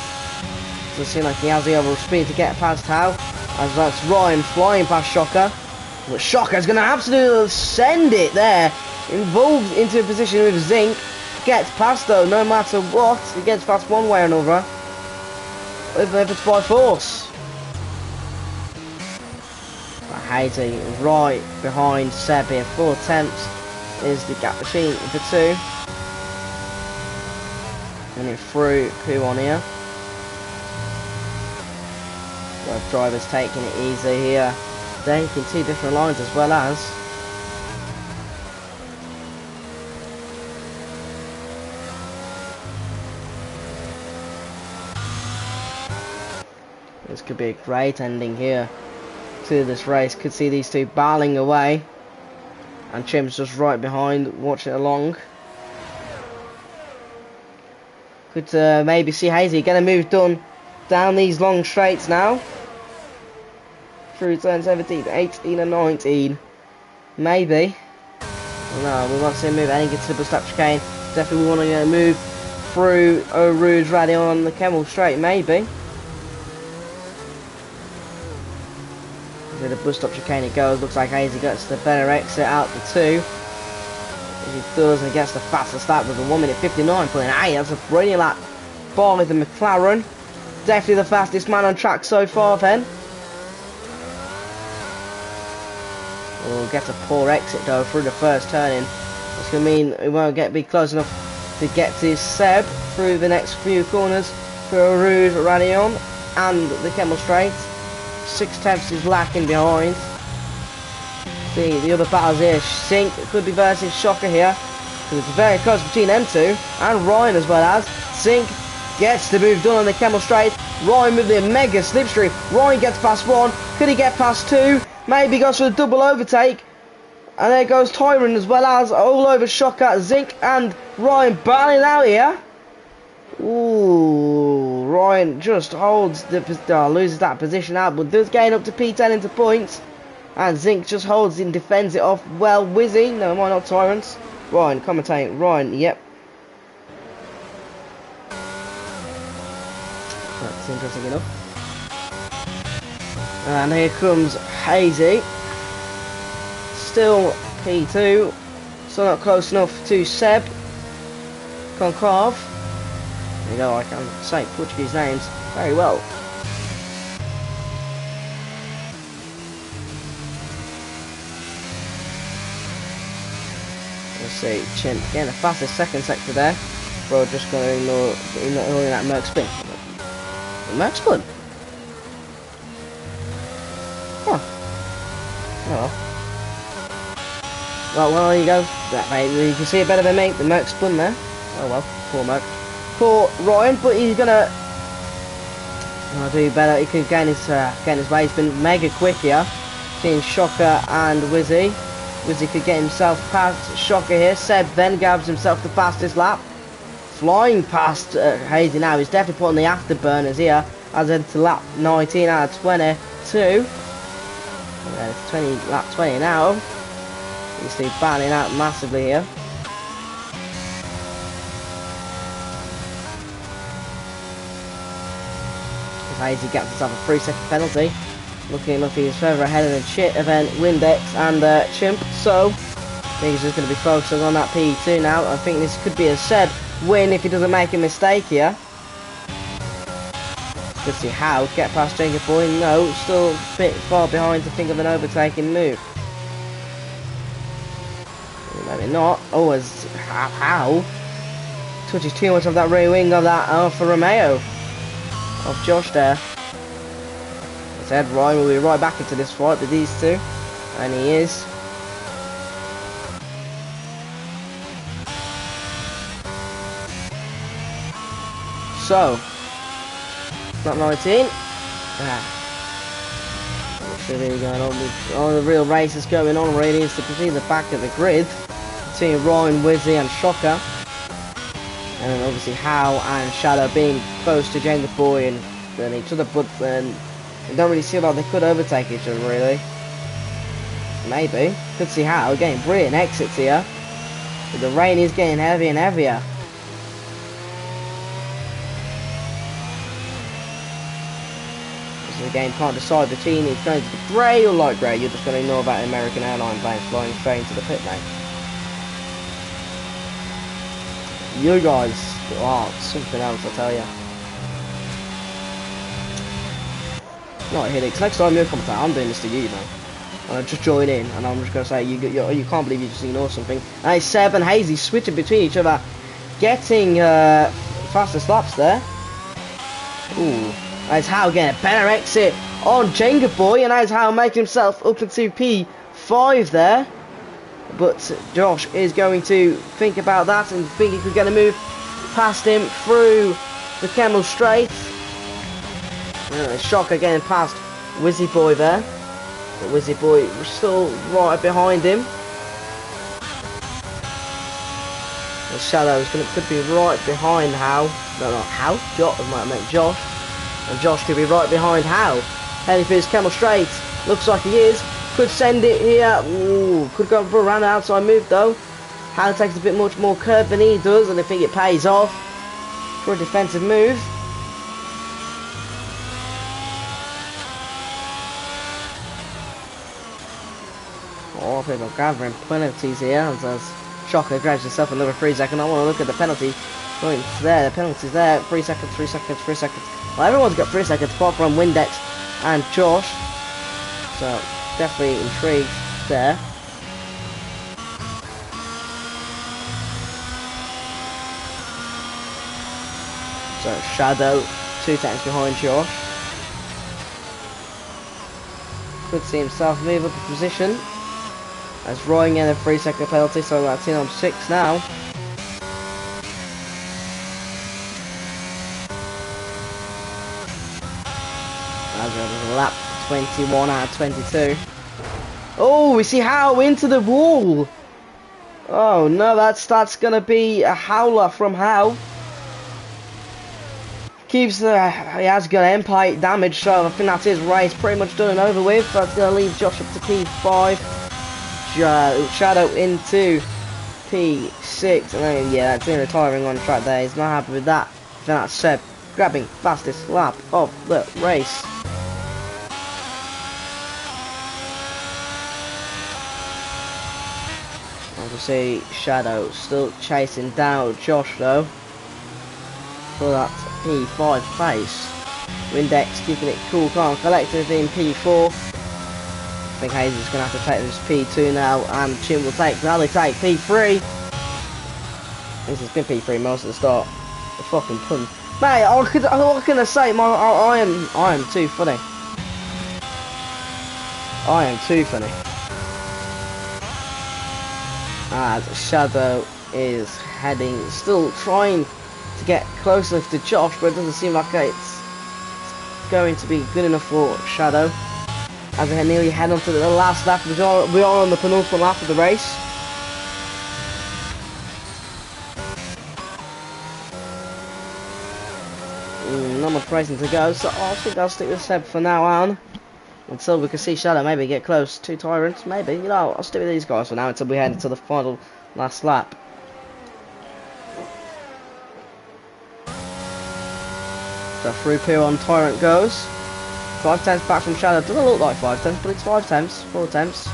Doesn't seem like he has the overall speed to get past Howe. As that's Ryan flying past Shocker. But Shocker's going to absolutely send it there. Involved into a position with Zinc. Gets past though, no matter what. He gets past one way or another. Even if it's by force. Hazy right behind Seb here. 4 attempts is the gap between the two. And it through who on here. Both drivers taking it easy here. Taking 2 different lines as well as. This could be a great ending here to this race. Could see these two battling away. And Chimp's just right behind, watching it along. Could maybe see Hazy get a move done down these long straights now. Through turn 17, 18 and 19. Maybe. No, we want to see a move heading into the bus stop chicane. Definitely we want to move through Eau Rouge Radion on the Camel Straight, maybe. To the bus stop chicane it goes. Looks like Hazy gets the better exit out the 2. As he does and gets the fastest lap with a 1:59.8. That's a brilliant lap by the McLaren. Definitely the fastest man on track so far then. We'll get a poor exit though through the first turning. That's going to mean we won't be close enough to get to Seb through the next few corners for Rouge, Radion and the Camel Straight. 6 tenths is lacking behind. See the other battles here. Sink could be versus Shocker here. It's very close between them two and Ryan as well as. Sink gets the move done on the Camel Straight. Ryan with the mega slipstream. Ryan gets past 1. Could he get past 2? Maybe goes for a double overtake. And there goes Tyrant as well as all over Shocker, Zinc and Ryan battling out here. Ooh, Ryan just holds the loses that position out, but does gain up to P10 into points. And Zinc just holds and defends it off well. Wizzy, no, why not Tyrants? Ryan commentating. Ryan, yep. That's interesting enough. And here comes Hazy. Still P2. Still not close enough to Seb. Concave. You know, I can say Portuguese names very well. Let's see, Chimp getting the fastest second sector there. Bro, just going to ignore that Merc spin. The Merc spin? Oh. Oh well, there you go. That mate, you can see it better than me. The Merc spun there. Oh well, poor Merc. Poor Ryan, but he's gonna do better. He could gain his way. He's been mega quick here. Seeing Shocker and Wizzy. Wizzy could get himself past Shocker here. Seb then grabs himself the fastest lap. Flying past Hazy now. He's definitely putting the afterburners here. As into lap 19 out of 22. It's lap 20 now. You see battling out massively here. Hazy gets himself a 3-second penalty. Looking enough, he's further ahead of the Chit event, Windex and Chimp. So I think he's just going to be focusing on that P2 now. I think this could be a Seb win if he doesn't make a mistake here. Let's see how get past Jenga Boy. No, still a bit far behind to think of an overtaking move. Maybe not. Oh, as how touches too much of that rear wing of that Alfa Romeo of Josh there. I said Ryan will be right back into this fight with these two, and he is. So, lap 19. What's really going on with all the real races going on already? Is to see the back of the grid between Ryan, Wizzy and Shocker. And then obviously How and Shadow being close to Jenga Boy and each other, but then they don't really seem like they could overtake each other really. Maybe. Could see How getting brilliant exits here. But the rain is getting heavier and heavier. So the game can't decide between it's going to be grey or light grey. You're just going to ignore that American airline plane flying straight into the pit lane. You guys are something else, I tell you. Not here, because next time you're commentating, I'm doing this to you, man. I'll just join in, and I'm just going to say, you can't believe you just ignored something. And it's Seb and Hazy switching between each other, getting fastest laps there. Ooh, that's How getting a better exit on Jenga Boy, and that's How making himself up into P5 there. But Josh is going to think about that and think he could get a move past him through the Camel Straight. Shocker getting past Wizzy Boy there. But Wizzy Boy still right behind him. The Shadow could be right behind How. No, not How. Josh, I meant Josh. And Josh could be right behind How. Heading for his Camel Straight. Looks like he is. Could send it here. Ooh, could go for around the outside move though. How takes a bit much more curve than he does, and I think it pays off for a defensive move. Oh, people gathering penalties here as Shocker grabs himself another 3 seconds. I want to look at the penalty points there. The penalties there. 3 seconds, 3 seconds, 3 seconds. Well, everyone's got 3 seconds apart from Windex and Josh. So definitely intrigued there. So Shadow 2 seconds behind Josh. Could see himself move up a position as Roy getting a 3 second penalty, so that's in on 6 now. As a lap 21 out of 22. Oh, we see How into the wall. Oh no, that's gonna be a howler from How. Keeps he has got Empire damage, so I think that's his race pretty much done and over with. That's gonna leave Josh up to P5. Shadow into P6, and then yeah, that's him retiring on track there. He's not happy with that. Then that's Seb grabbing fastest lap of the race. You see Shadow still chasing down Josh though for that P5 place. Windex keeping it cool, calm, collected in P4. I think Hayes is going to have to take this P2 now, and Chin will probably take P3. This has been P3 most of the start. The fucking pun, mate. What can I say? I am too funny. I am too funny. As Shadow is heading, still trying to get closer to Josh, but it doesn't seem like it's going to be good enough for Shadow. As we nearly head on to the last lap, we are on the penultimate lap of the race. Not much racing to go, so I think I'll stick with Seb for now on. Until we can see Shadow maybe get close to Tyrant, maybe, you know, I'll stick with these guys for now until we head into the final last lap. So through Piron, Tyrant goes. 5 attempts back from Shadow. Doesn't look like 5 attempts, but it's 5 attempts. 4 attempts.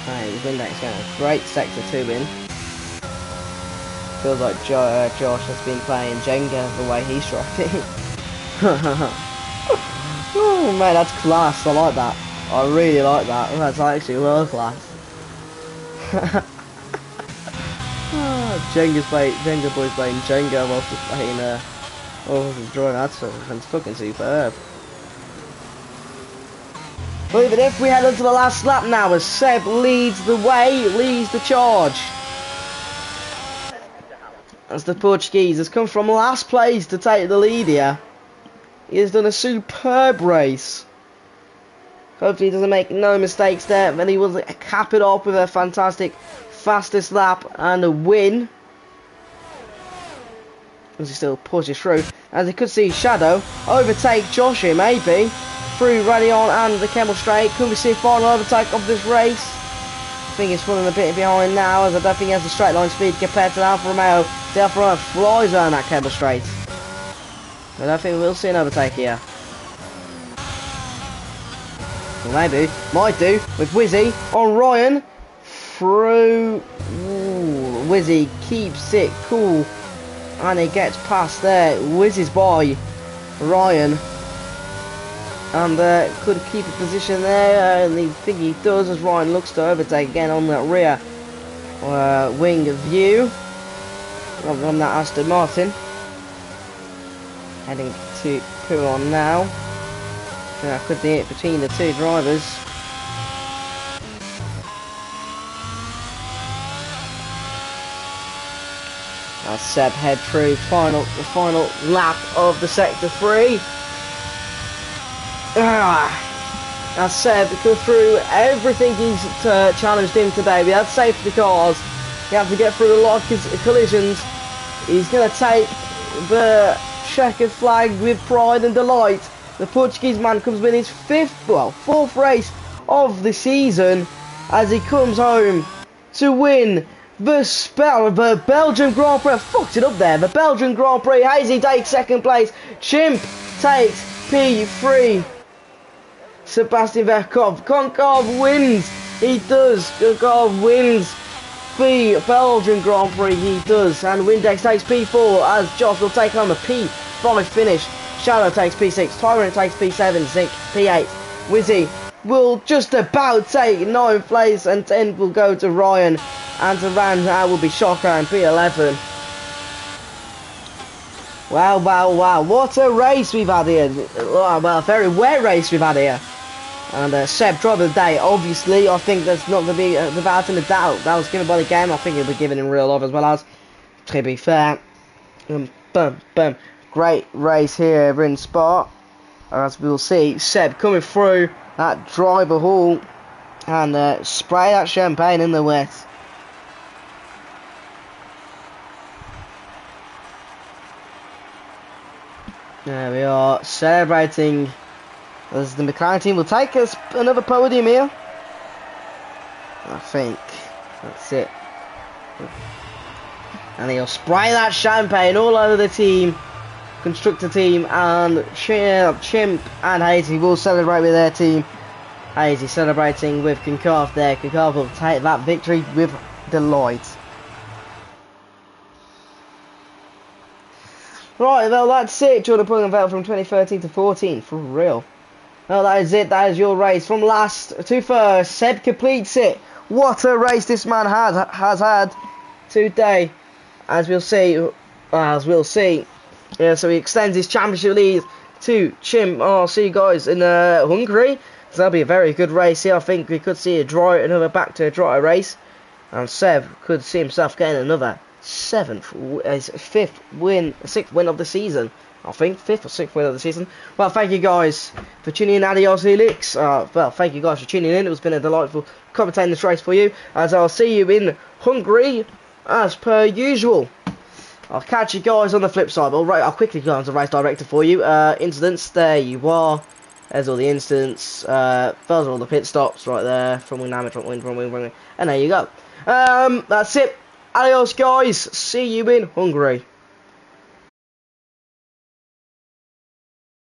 Hey, Windex going a great sector 2 in. Feels like Josh has been playing Jenga the way he's driving. Oh man, that's class. I like that. I really like that. That's actually world class. Jenga boys playing Jenga whilst he's playing drawing. That's fucking superb. But even if we head on to the last lap now, as Seb leads the way, leads the charge. As the Portuguese has come from last place to take the lead here. He has done a superb race. Hopefully he doesn't make no mistakes there. Then he will cap it off with a fantastic fastest lap and a win. As he still pushes through. As you could see, Shadow overtake Josh here, maybe. Through Radion and the Kemmel Straight. Could we see a final overtake of this race? I think he's falling a bit behind now, as I don't think he has the straight line speed compared to the Alfa Romeo. The Alfa Romeo flies around that Kemmel Straight. I don't think we'll see an overtake here. Well, maybe, might do, with Wizzy on Ryan. Through, Wizzy keeps it cool. And he gets past there. Whizzes by Ryan. And could keep a position there, and I think he does, as Ryan looks to overtake again on that rear wing view on that Aston Martin. Heading to Piron now. And that could be it between the two drivers. As Seb head through the final lap of the sector 3. As Seb go through everything he's challenged him today. We had safety cars. You have to get through a lot of collisions. He's going to take the checkered flag with pride and delight. The Portuguese man comes with his fourth race of the season as he comes home to win the Belgian Grand Prix. I fucked it up there. The Belgian Grand Prix. Hazy takes second place. Chimp takes P3. Sebastian Verkov. Concave wins. He does. Concave wins the Belgian Grand Prix. He does. And Windex takes P4 as Josh will take home a P5 finish. Shadow takes P6. Tyrant takes P7. Zinc P8. Wizzy will just about take 9th place, and 10th will go to Ryan. And to round out will be Shocker and P11. Wow, wow, wow. What a race we've had here. Well, a very wet race we've had here. And Seb, driver of the day, obviously. I think that's not going to be without a doubt. That was given by the game. I think it'll be given in real life as well, as to be fair. Boom, boom. Great race here in Spa. As we'll see, Seb coming through that driver hall and spray that champagne in the wet. There we are, celebrating as the McLaren team will take us another podium here. I think that's it. And he'll spray that champagne all over the team, constructor team, and Chimp and Hazy will celebrate with their team. Hazy celebrating with Concave there. Concave will take that victory with delight. Right, well that's it. Jordan Pulling Belt from 2013 to 14, for real. Well, that is it. That is your race from last to first. Seb completes it. What a race this man has had today, as we'll see. Yeah, so he extends his championship lead to Chim. I'll see you guys in Hungary. So that'll be a very good race here. I think we could see another back to a dry race, and Seb could see himself getting another sixth win of the season. I think 5th or 6th win of the season. Well, thank you guys for tuning in. Adios, Helix. Well, thank you guys for tuning in. It's been a delightful commentating this race for you, as I'll see you in Hungary as per usual. I'll catch you guys on the flip side. I'll quickly go on to race director for you. Incidents, there you are. There's all the incidents. Those are all the pit stops right there. Front wing damage, front wing. And there you go. That's it. Adios, guys. See you in Hungary.